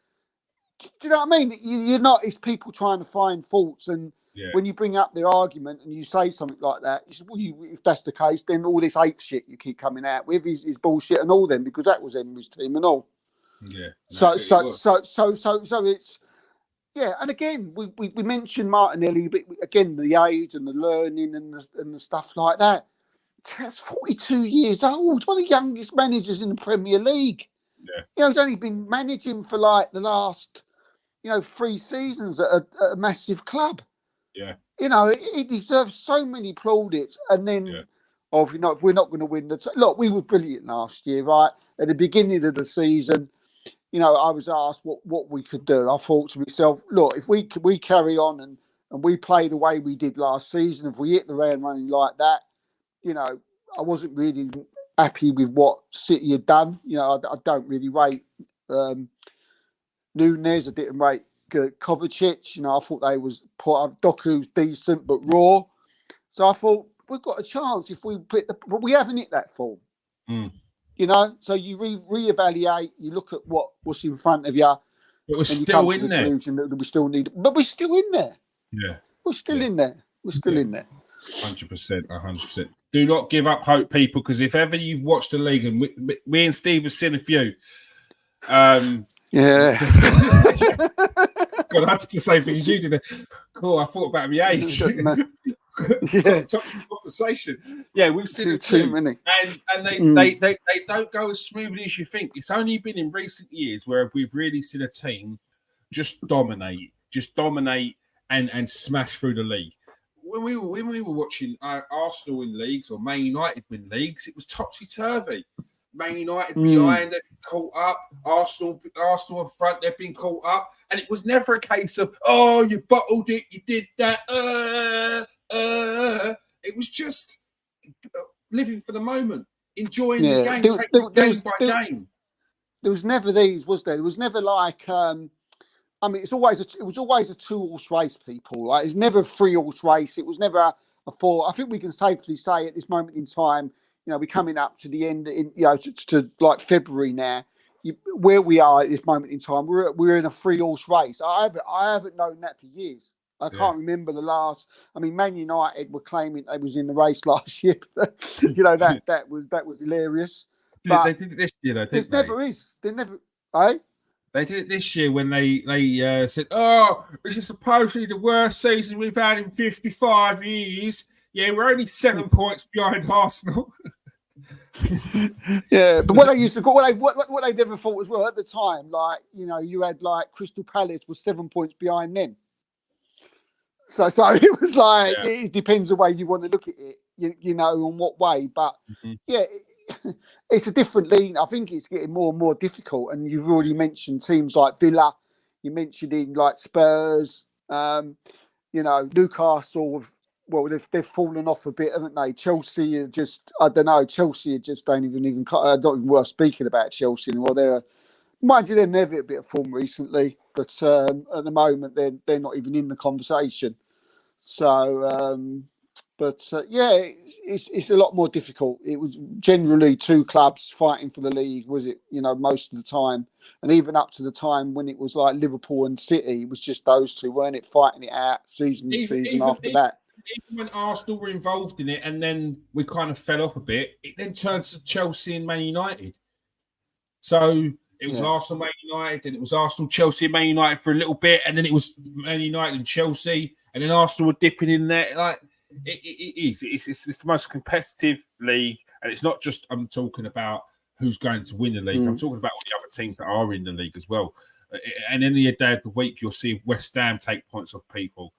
Do you know what I mean? You're not. It's people trying to find faults, and when you bring up their argument and you say something like that, you say, well, if that's the case, then all this 8th shit you keep coming out with is bullshit and all them, because that was Emery's team and all. Yeah. So it's. Yeah, and again, we mentioned Martinelli, but again, the age and the learning and the stuff like that. That's 42 years old. One of the youngest managers in the Premier League. Yeah. You know, he's only been managing for like the last, 3 seasons at a massive club. Yeah. You know, he deserves so many plaudits. And then of, if we're not going to win look, we were brilliant last year, right? At the beginning of the season, I was asked what we could do. I thought to myself, look, if we carry on and we play the way we did last season, if we hit the ground running like that, I wasn't really happy with what City had done. I don't really rate Nunes. I didn't rate Kovacic. I thought they was Doku's decent but raw. So I thought we've got a chance if we but we haven't hit that form. So you reevaluate, you look at what's in front of you. But we're still in there. That we still need, but we're still in there. Yeah, we're still in there. We're still in there. 100%, 100%. Do not give up hope, people, because if ever you've watched the league, and we and Steve have seen a few. Yeah. God, I had to say because you did it. Cool, I thought about my age. Yeah. Conversation. Yeah, we've seen too many, and they don't go as smoothly as you think. It's only been in recent years where we've really seen a team just dominate and smash through the league. When we were watching Arsenal win leagues or Man United win leagues, it was topsy turvy. Man United behind, they've been caught up. Arsenal in front, they've been caught up, and it was never a case of you bottled it, you did that. It was just living for the moment, enjoying the game, taking game by game. There was never these, was there? There was never like. It was always a 2-horse race, people. Like, it's never a 3-horse race. It was never a 4. I think we can safely say at this moment in time, we're coming up to the end, to like February now. Where we are at this moment in time, we're in a 3-horse race. I haven't known that for years. I can't remember the last. Man United were claiming they was in the race last year. That was hilarious. But they did it this year, though, didn't they? Never is. They never. Eh? They did it this year when they said, this is supposedly the worst season we've had in 55 years. Yeah, we're only 7 points behind Arsenal. Yeah, but what they used to call what they never thought as well at the time, like you had like Crystal Palace was 7 points behind them. So it was like it depends the way you want to look at it, on what way. But it's a different league. I think it's getting more and more difficult. And you've already mentioned teams like Villa. You mentioned in like Spurs. Newcastle. They've fallen off a bit, haven't they? Chelsea are just, I don't know. Chelsea are just not even worth speaking about Chelsea anymore. Mind you, they're never a bit of form recently, but at the moment they're not even in the conversation. So, it's a lot more difficult. It was generally 2 clubs fighting for the league, was it? Most of the time, and even up to the time when it was like Liverpool and City, it was just those 2, weren't it? Fighting it out season after that. Even when Arsenal were involved in it, and then we kind of fell off a bit, it then turned to Chelsea and Man United. So it was Arsenal, Man United, and it was Arsenal, Chelsea, and Man United for a little bit, and then it was Man United and Chelsea, and then Arsenal were dipping in there. Like it's the most competitive league, and it's not just I'm talking about who's going to win the league. I'm talking about all the other teams that are in the league as well. And any day of the week, you'll see West Ham take points off people.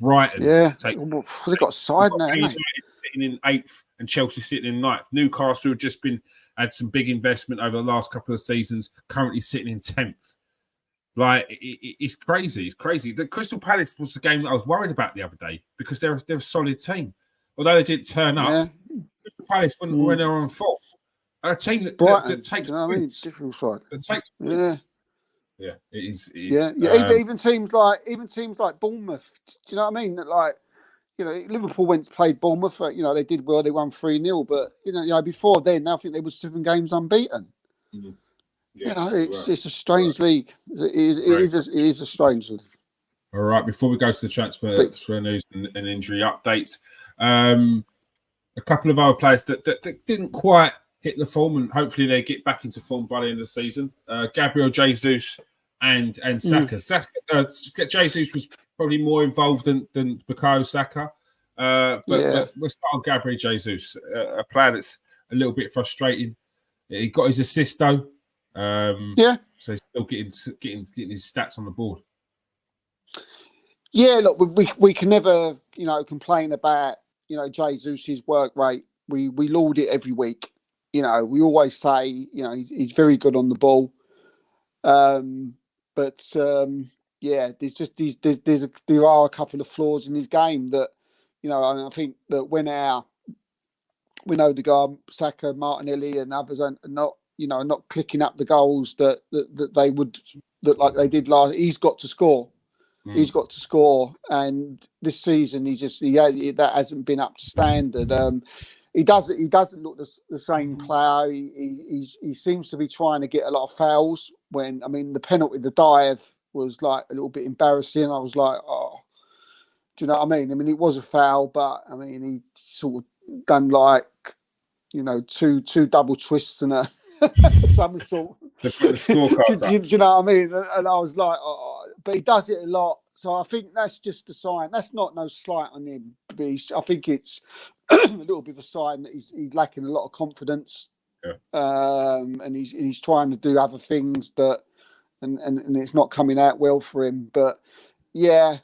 Brighton, they've got a side now. Sitting in 8th and Chelsea sitting in 9th. Newcastle have just had some big investment over the last couple of seasons. Currently sitting in 10th. Like it's crazy. It's crazy. The Crystal Palace was the game that I was worried about the other day because they're a solid team. Although they didn't turn up, Crystal Palace when they're on form, a team that takes points. Different side. That takes points. Yeah, it is. Even teams like Bournemouth. Do you know what I mean? That Liverpool went to play Bournemouth. They did well. They won 3-0. But before then, I think they were 7 games unbeaten. Mm-hmm. Yeah, it's a strange league. It is a strange league. All right. Before we go to the transfer news and injury updates, a couple of other players that didn't quite hit the form, and hopefully they get back into form by the end of the season. Gabriel Jesus and Saka. Jesus was probably more involved than Bukayo Saka. But we'll start on Gabriel Jesus, a player that's a little bit frustrating. He got his assist though. So he's still getting his stats on the board. Yeah, look, we can never complain about Jesus' work rate. we laud it every week. You know, we always say, you know, he's very good on the ball. But yeah, there are a couple of flaws in his game that, you know, and I think that when we know the guy Saka, Martinelli, and others are not, you know, not clicking up the goals that they would, that like they did last. He's got to score. He's got to score, and this season that hasn't been up to standard. He doesn't look the same player. He seems to be trying to get a lot of fouls. When I mean the penalty, the dive was like a little bit embarrassing. I was like, oh, do you know what I mean? I mean it was a foul, but I mean he sort of done like, you know, two double twists and a somersault. The scorecards do you know what I mean? And I was like, oh, but he does it a lot. So I think that's just a sign. That's not no slight on him. But I think it's a little bit of a sign that he's lacking a lot of confidence. Yeah. And he's trying to do other things that, and it's not coming out well for him. But yeah,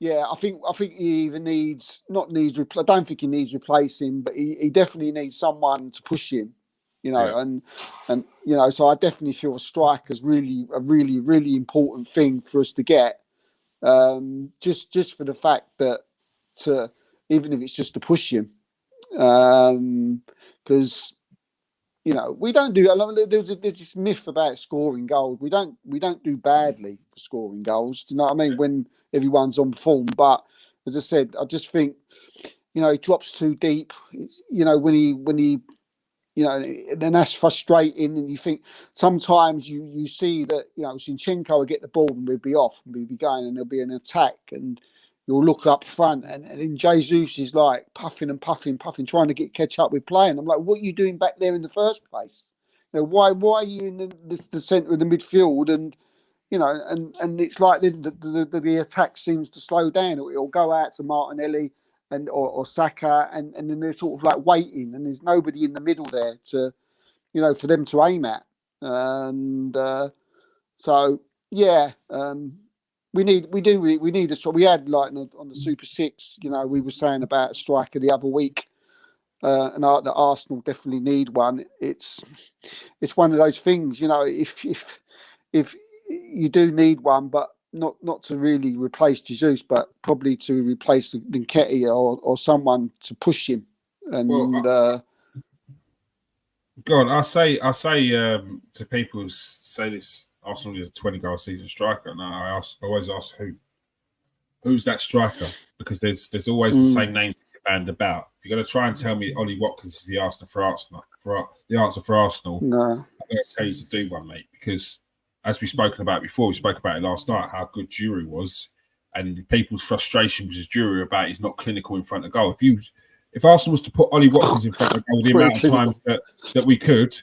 yeah, I think he even I don't think he needs replacing, but he definitely needs someone to push him. You know, Yeah. and you know, so I definitely feel a striker's really important thing for us to get. Just for the fact that even if it's just to push him, because you know we don't do. There's this myth about scoring goals. We don't do badly for scoring goals. Do you know what I mean? When everyone's on form, but as I said, I just think, you know, he drops too deep. It's, you know, when he you know, then that's frustrating. And you think sometimes you see that, you know, Zinchenko will get the ball and we'll be off and we'll be going and there'll be an attack and you'll look up front and then Jesus is like puffing, trying to catch up with play. And I'm like, what are you doing back there in the first place? You know, why are you in the centre of the midfield? And, you know, and it's like the attack seems to slow down. It'll go out to Martinelli or Saka, and then they're sort of like waiting, and there's nobody in the middle there to, you know, for them to aim at. And so yeah, we need a strike. We had like on the Super Six, you know, we were saying about a striker the other week, and that Arsenal definitely need one. It's one of those things, you know, if you do need one, but not to really replace Jesus, but probably to replace Nketiah or someone to push him. And God, I say to people who say this, Arsenal is a 20-goal season striker, and I always ask who's that striker, because there's always the same names to band about. If you're going to try and tell me Ollie Watkins is the answer for Arsenal, no. I'm going to tell you to do one, mate, because as we've spoken about before, we spoke about it last night, how good Giroud was, and people's frustration with Giroud about he's not clinical in front of goal. If Arsenal was to put Ollie Watkins in front of goal the amount of times that we could,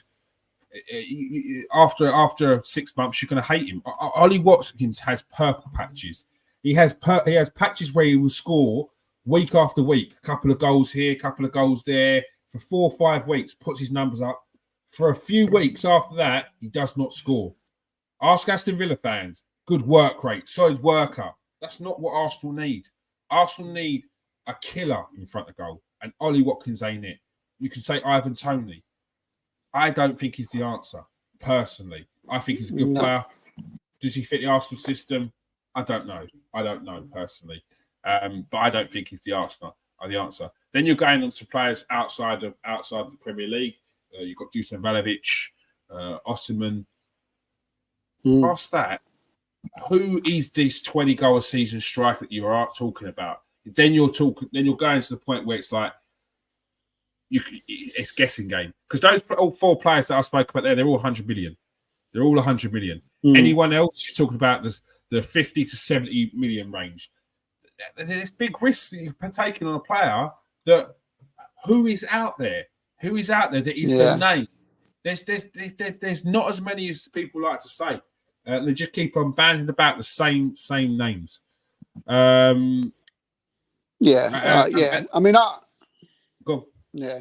after 6 months, you're going to hate him. Ollie Watkins has purple patches. He has patches where he will score week after week, a couple of goals here, a couple of goals there, for 4 or 5 weeks, puts his numbers up. For a few weeks after that, he does not score. Ask Aston Villa fans, good work rate, solid worker. That's not what Arsenal need. Arsenal need a killer in front of goal, and Ollie Watkins ain't it. You can say Ivan Toney. I don't think he's the answer, personally. I think he's a good player. Does he fit the Arsenal system? I don't know personally. But I don't think he's the answer. Then you're going on to players outside the Premier League. You've got Dusan Vlahovic, Osimhen. Past that, who is this 20-goal a season striker that you are talking about? Then you're going to the point where it's like it's guessing game, because all 4 players that I spoke about there, they're all 100 million. They're all 100 million. Anyone else you're talking about the 50 to 70 million range? There's big risks that you're taking on a player that who is out there that is the name. There's not as many as people like to say. They just keep on banding about the same names. I mean, go. Yeah.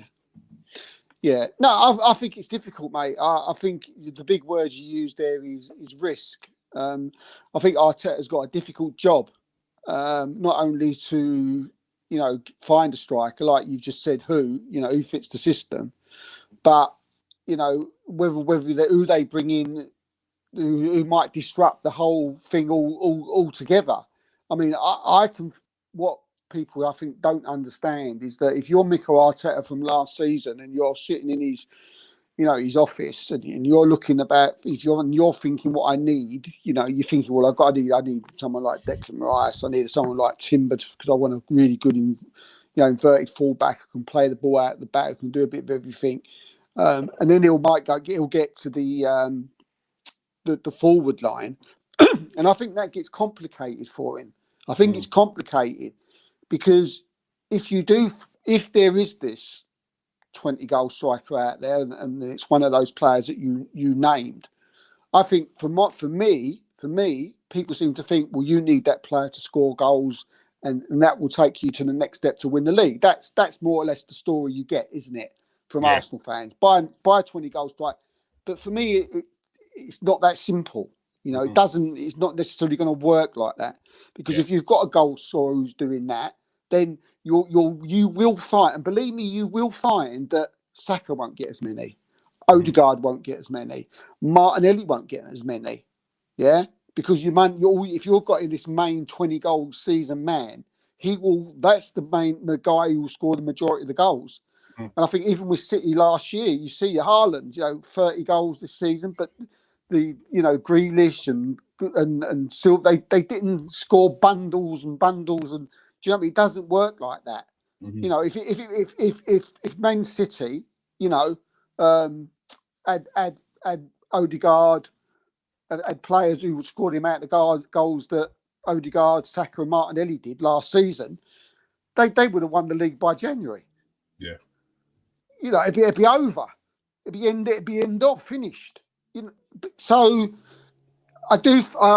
No, I think it's difficult, mate. I think the big word you use there is risk. I think Arteta's got a difficult job, not only to, find a striker like you've just said, who fits the system. But whether who they bring in, who might disrupt the whole thing altogether. I mean, I can. What people I think don't understand is that if you're Mikel Arteta from last season and you're sitting in his office and you're looking about, you're thinking what I need, you're thinking, well, I need someone like Declan Rice, I need someone like Timber because I want a really good, inverted fullback who can play the ball out the back, who can do a bit of everything, and then he'll get to the forward line, and I think that gets complicated for him. I think it's complicated because if there is this 20-goal striker out there, and it's one of those players that you named, I think for me, people seem to think, well, you need that player to score goals, and that will take you to the next step to win the league. That's more or less the story you get, isn't it, from Arsenal fans? Buy 20 goal strike, but for me, it's not that simple. It's not necessarily going to work like that, because if you've got a goal scorer who's doing that, then you will find, and believe me, you will find that Saka won't get as many, Odegaard won't get as many, Martinelli won't get as many, because if you've got in this main 20-goal season man, that's the guy who will score the majority of the goals. And I think even with City last year, you see Haaland, 30 goals this season, but the Grealish and Silva, they didn't score bundles and bundles, and do you know what I mean? It doesn't work like that. If Man City, had Odegaard, had players who would score the amount of goals that Odegaard, Saka, and Martinelli did last season, they would have won the league by January. Yeah. It'd be over. It'd be end off, finished. So I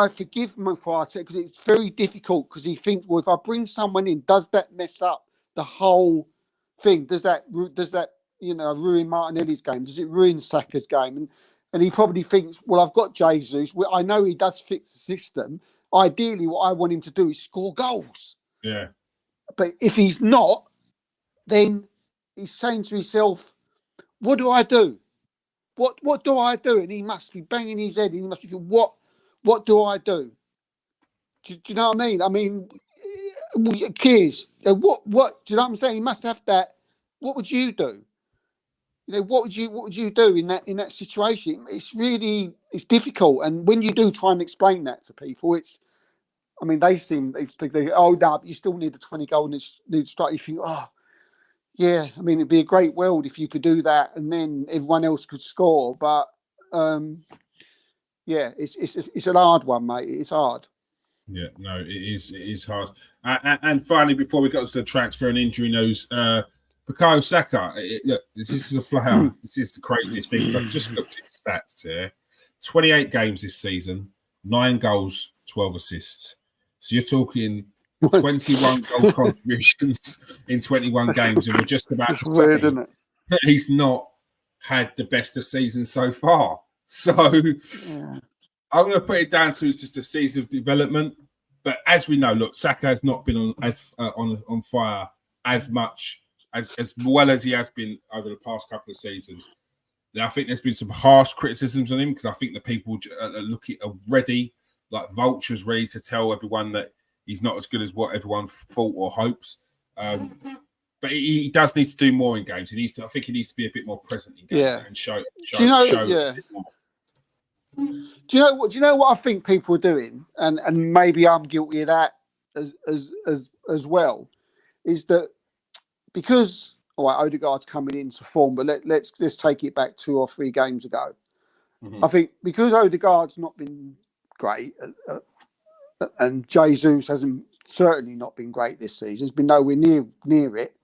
forgive Maguire because it's very difficult, because he thinks, well, if I bring someone in, does that mess up the whole thing? Does that ruin Martinelli's game? Does it ruin Saka's game? And he probably thinks, well, I've got Jesus. I know he does fix the system. Ideally, what I want him to do is score goals. Yeah. But if he's not, then he's saying to himself, what do I do? What do I do? And he must be banging his head. He must be thinking, what do I do? Do you know what I mean? I mean, kids, what do you know what I'm saying? He must have that. What would you do? What would you do in that situation? It's difficult. And when you do try and explain that to people, they think, oh, no, but you still need a 20-goal need strike. You think, oh, yeah, I mean, it'd be a great world if you could do that, and then everyone else could score. But it's an hard one, mate. It's hard. Yeah, no, it is hard. And finally, before we go to the transfer and injury news, Bukayo Saka. This is a player. This is the craziest thing. I've just looked at his stats here. 28 games this season, 9 goals, 12 assists. So you're talking 21 goal contributions in 21 games, and we're just about to say isn't it? that he's not had the best of seasons so far. So I'm going to put it down to it's just a season of development. But as we know, look, Saka has not been on fire as much as well as he has been over the past couple of seasons. Now, I think there's been some harsh criticisms on him, because I think the people are ready, like vultures, ready to tell everyone that he's not as good as what everyone thought or hopes. But he does need to do more in games. I think he needs to be a bit more present in games and show. Do you know what I think people are doing, and maybe I'm guilty of that as well, is that because Odegaard's coming into form, but let's take it back 2 or 3 games ago. I think because Odegaard's not been great, and Jesus hasn't certainly not been great this season. He's been nowhere near it,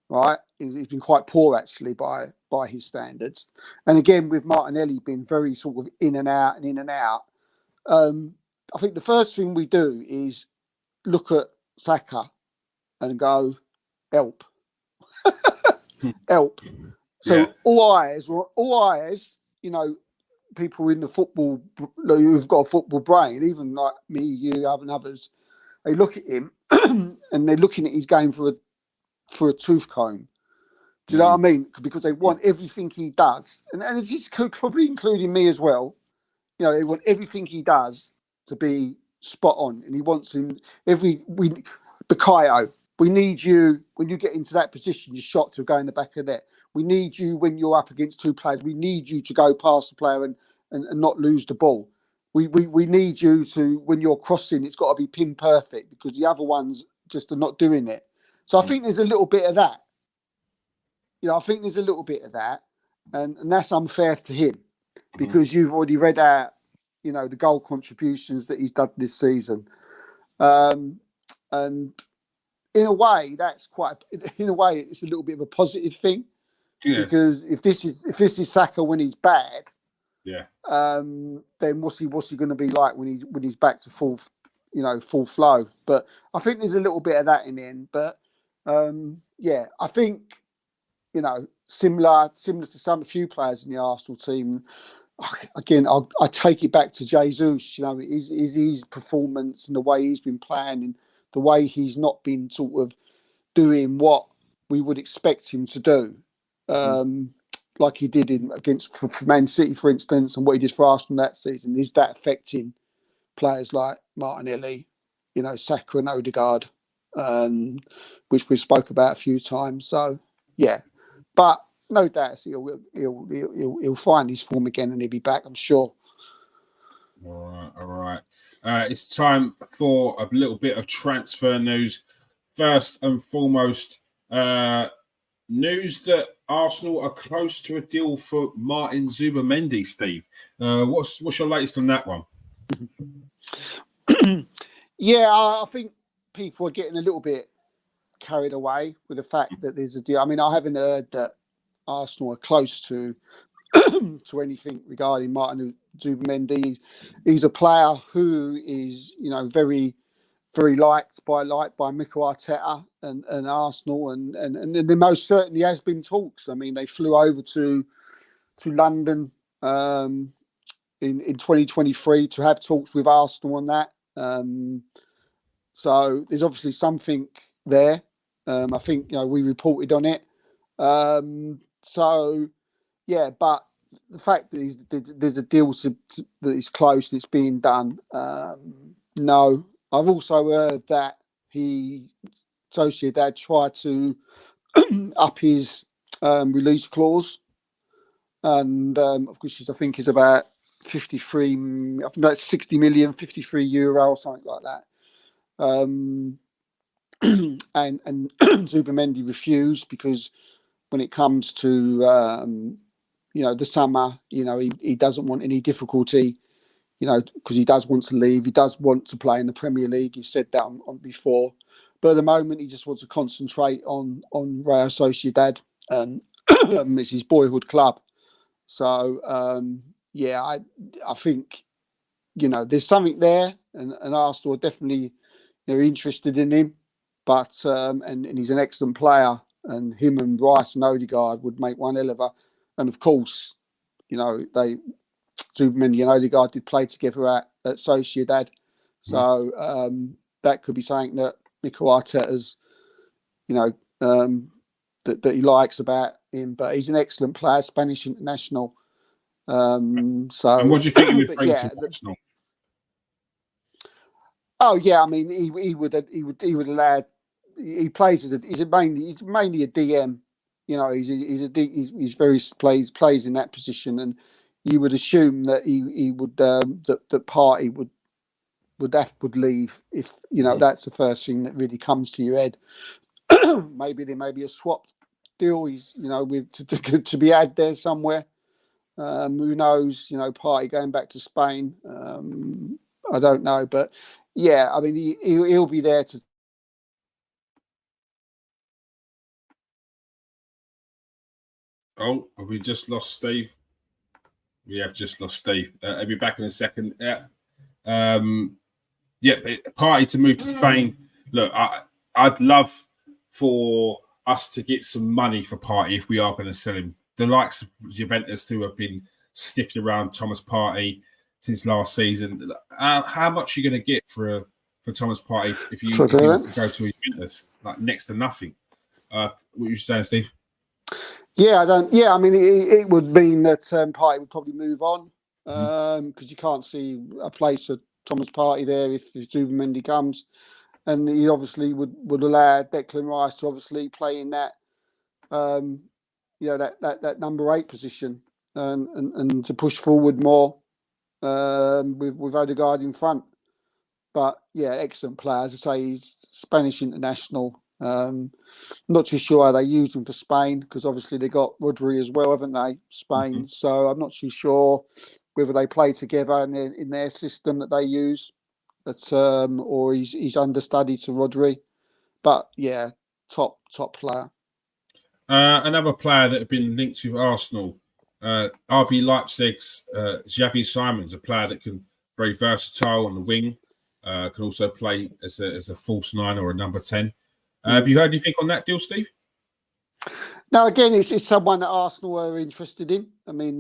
right? He's been quite poor actually by his standards. And again, with Martinelli being very sort of in and out. I think the first thing we do is look at Saka and go, help. Help. So all eyes, people in the football who've got a football brain, even like me, you, and others, they look at him and they're looking at his game for for a tooth comb. Do you know what I mean? Because they want everything he does, and it's probably including me as well. You know, they want everything he does to be spot on, and he wants him Bakayo, we need you when you get into that position. Your shot to go in the back of net. We need you when you're up against two players. We need you to go past the player and not lose the ball. We need you to, when you're crossing, it's got to be pin perfect because the other ones just are not doing it. So I think there's a little bit of that. You know, I think there's a little bit of that, and that's unfair to him because you've already read out, you know, the goal contributions that he's done this season, and in a way, it's a little bit of a positive thing because if this is Saka when he's bad, then what's he going to be like when he's back to full flow? But I think there's a little bit of that in the end. But I think, you know, similar to a few players in the Arsenal team. Again, I take it back to Jesus. You know, his performance and the way he's been playing and the way he's not been sort of doing what we would expect him to do, like he did against Man City, for instance, and what he did for Arsenal that season. Is that affecting players like Martinelli, you know, Saka and Odegaard, which we spoke about a few times? So, yeah. But no doubt he'll find his form again and he'll be back, I'm sure. All right. It's time for a little bit of transfer news. First and foremost, news that Arsenal are close to a deal for Martin Zubimendi. Steve, what's your latest on that one? Yeah, I think people are getting a little bit carried away with the fact that there's a deal. I mean, I haven't heard that Arsenal are close to anything regarding Martin Zubimendi. He's a player who is, you know, very, very liked by Mikel Arteta and Arsenal, and there most certainly has been talks. I mean, they flew over to London in 2023 to have talks with Arsenal on that. So there's obviously something there. I think, you know, we reported on it. So yeah, but the fact that there's a deal that is close and it's being done. No, I've also heard that Sociedad tried to up his release clause, and of course, I think is about 53. I think that's 60 million, 53 euro, or something like that. And Zubimendi refused because when it comes to you know, the summer, you know, he doesn't want any difficulty, you know, because he does want to leave. He does want to play in the Premier League. He said that on before. But at the moment, he just wants to concentrate on Real Sociedad, and it's his boyhood club. So, yeah, I think, you know, there's something there, and Arsenal are definitely, you know, interested in him. But, and he's an excellent player, and him and Rice and Odegaard would make one hell of a. And of course, you know, Zubimendi and Odegaard did play together at Sociedad. So that could be something that Mikel Arteta's, you know, that he likes about him. But he's an excellent player, Spanish international. So, and what do you think he would bring to Arsenal? Oh yeah, I mean, he would allow. He plays he's mainly a DM. You know, he's very plays in that position, and you would assume that he would that Partey would leave if, you know, that's the first thing that really comes to your head. Maybe there may be a swap deal. He's, you know, with to be had there somewhere. Who knows? You know, Partey going back to Spain. I don't know, but yeah, I mean, he'll be there to. Oh, have we just lost Steve? We have just lost Steve. I'll be back in a second. Yeah. Partey to move to Spain. Look, I'd love for us to get some money for Partey if we are going to sell him. The likes of Juventus who have been sniffing around Thomas Partey since last season. How much are you going to get for Thomas Partey if he was to go to Juventus? Like next to nothing. What you saying, Steve? Yeah, I don't. Yeah, I mean, it would mean that Partey would probably move on because you can't see a place for Thomas Partey there if Zubimendi comes, and he obviously would allow Declan Rice to obviously play in that, that number 8 position and to push forward more with Odegaard in front. But yeah, excellent player. As I say, he's Spanish international. Not too sure how they used him for Spain because obviously they got Rodri as well, haven't they? Spain. So I'm not too sure whether they play together in their system that they use, but or he's understudy to Rodri. But yeah, top player. Another player that had been linked with Arsenal, RB Leipzig's Xavi Simons, a player that can very versatile on the wing, can also play as a false 9 or a number 10. Have you heard anything on that deal, Steve? Now again, it's someone that Arsenal are interested in. I mean,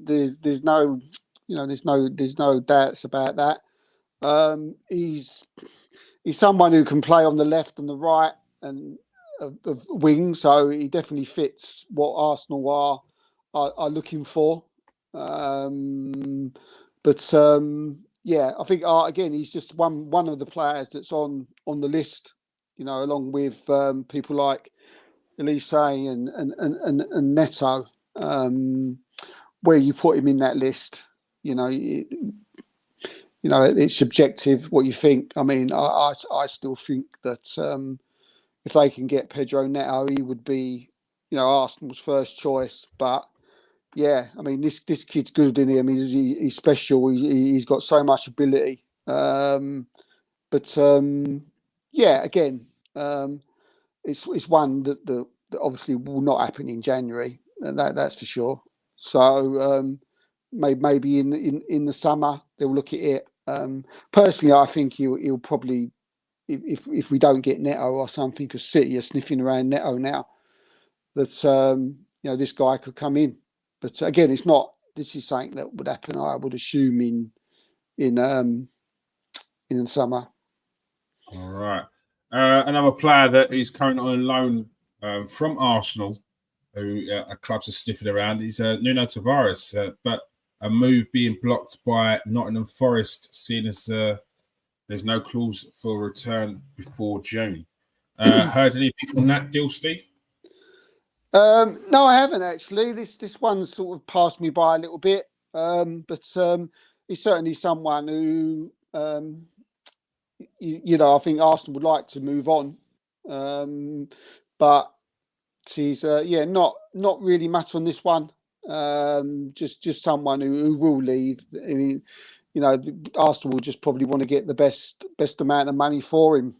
there's no, there's no doubts about that. He's someone who can play on the left and the right and of wing, so he definitely fits what Arsenal are looking for. Yeah, I think again he's just one of the players that's on the list. Along with people like Elise and Neto. Where you put him in that list, it's subjective what you think. I mean, I still think that if they can get Pedro Neto, he would be, Arsenal's first choice. But yeah, I mean, this kid's good in him. He's special. He's got so much ability. Yeah, again, it's one that obviously will not happen in January. That's for sure. So maybe in the summer they'll look at it. Personally, I think he'll probably, if we don't get Neto or something, because City are sniffing around Neto now, that this guy could come in. But again, it's not. This is something that would happen, I would assume, in the summer. All right. Another player that is currently on loan from Arsenal, who clubs are sniffing around, is Nuno Tavares. But a move being blocked by Nottingham Forest, seeing as there's no clause for return before June. Heard anything on that deal, Steve? No, I haven't actually. This one sort of passed me by a little bit, but he's certainly someone who, I think Arsenal would like to move on, but he's not really much on this one. Just someone who will leave. I mean, Arsenal will just probably want to get the best amount of money for him.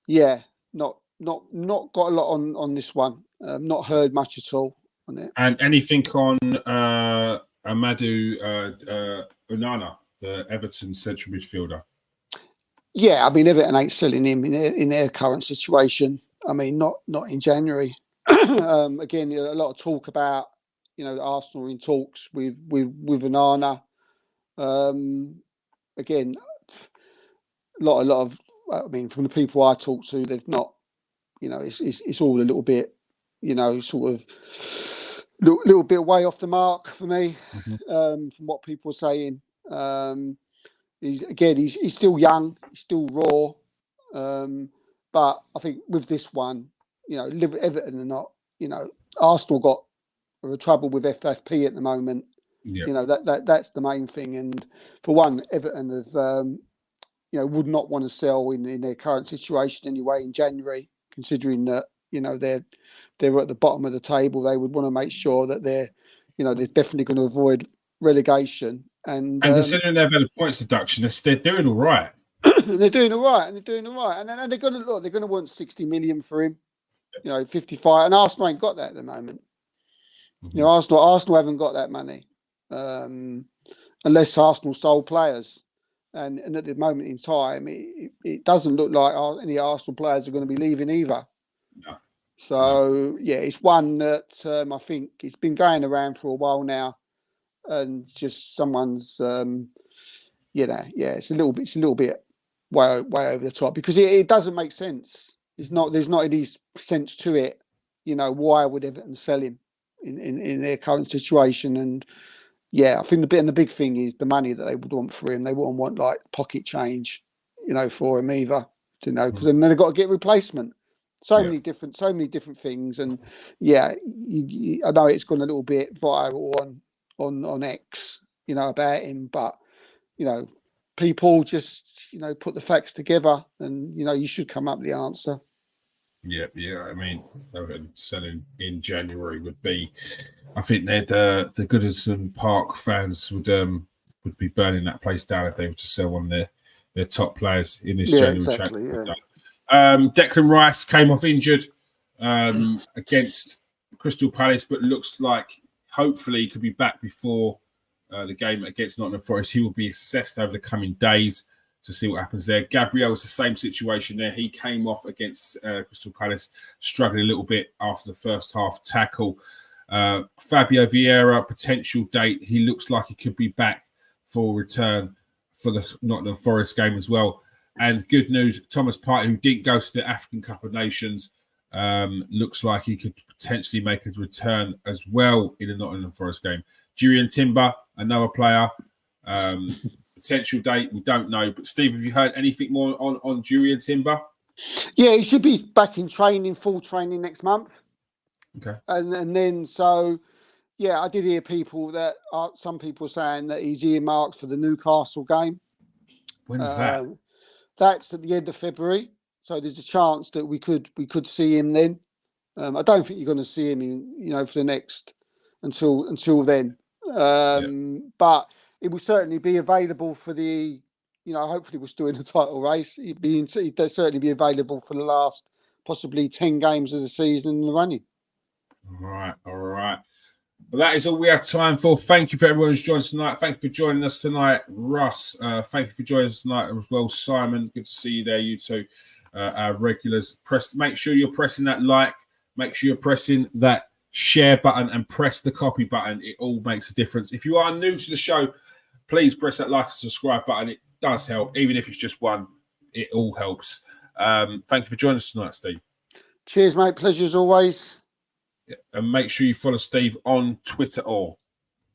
Yeah, not got a lot on this one. Not heard much at all on it. And anything on Amadou Onana, the Everton central midfielder? Yeah, I mean Everton ain't selling him in their current situation. I mean, not in January. Again, a lot of talk about Arsenal in talks with Onana. Again, a lot of. I mean, from the people I talk to, they've not. It's all a little bit, sort of little bit way off the mark for me, from what people are saying. He's still young, he's still raw, but I think with this one, Everton are not. Arsenal got trouble with FFP at the moment. Yeah. That's the main thing, and for one, Everton have would not want to sell in their current situation anyway in January, considering that they're at the bottom of the table. They would want to make sure that they're definitely going to avoid relegation. And considering they've had a points deduction, they're doing all right. they're doing all right, and then they're going to look. They're going to want 60 million for him. 55, and Arsenal ain't got that at the moment. Arsenal haven't got that money, unless Arsenal sold players. And at the moment in time, it doesn't look like any Arsenal players are going to be leaving either. No. So yeah, it's one that I think it's been going around for a while now, and just someone's, it's a little bit way over the top because it doesn't make sense. There's not any sense to it. Why would Everton sell him in their current situation? And yeah, I think the big thing is the money that they would want for him. They wouldn't want like pocket change, for him either. Because then they've got to get replacement. So many different things. And yeah, I know it's gone a little bit viral on X, about him, but people just put the facts together, and you should come up with the answer. Yeah. I mean, selling in January would be. I think the Goodison Park fans would be burning that place down if they were to sell one of their top players in this January exactly, transfer. Declan Rice came off injured against Crystal Palace, but looks like hopefully he could be back before the game against Nottingham Forest. He will be assessed over the coming days to see what happens there. Gabriel was the same situation there. He came off against Crystal Palace, struggling a little bit after the first half tackle. Fabio Vieira, potential date. He looks like he could be back for return for the Nottingham Forest game as well. And good news, Thomas Partey, who didn't go to the African Cup of Nations, looks like he could potentially make a return as well in the Nottingham Forest game. Jurriën Timber, another player. Potential date, we don't know. But Steve, have you heard anything more on Jurriën Timber? Yeah, he should be back in training, full training next month. Okay. And then, so, yeah, I did hear some people saying that he's earmarked for the Newcastle game. When's that? That's at the end of February. So there's a chance that we could see him then. I don't think you're going to see him, for the next until then. But it will certainly be available for the, hopefully we're still in the title race. He'd certainly be available for the last possibly 10 games of the season in the running. All right. Well, that is all we have time for. Thank you for everyone who's joined us tonight. Thank you for joining us tonight, Russ. Thank you for joining us tonight as well, Simon. Good to see you there, you two, our regulars. Make sure you're pressing that like. Make sure you're pressing that share button and press the copy button. It all makes a difference. If you are new to the show, please press that like and subscribe button. It does help. Even if it's just one, it all helps. Thank you for joining us tonight, Steve. Cheers, mate. Pleasure as always. And make sure you follow Steve on Twitter or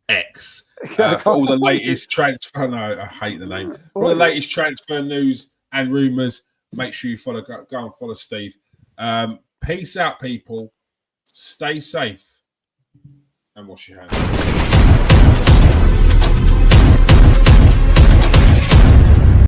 X for all the latest transfer. No, I hate the name. For all the latest transfer news and rumours, make sure you go and follow Steve. Peace out, people. Stay safe and wash your hands.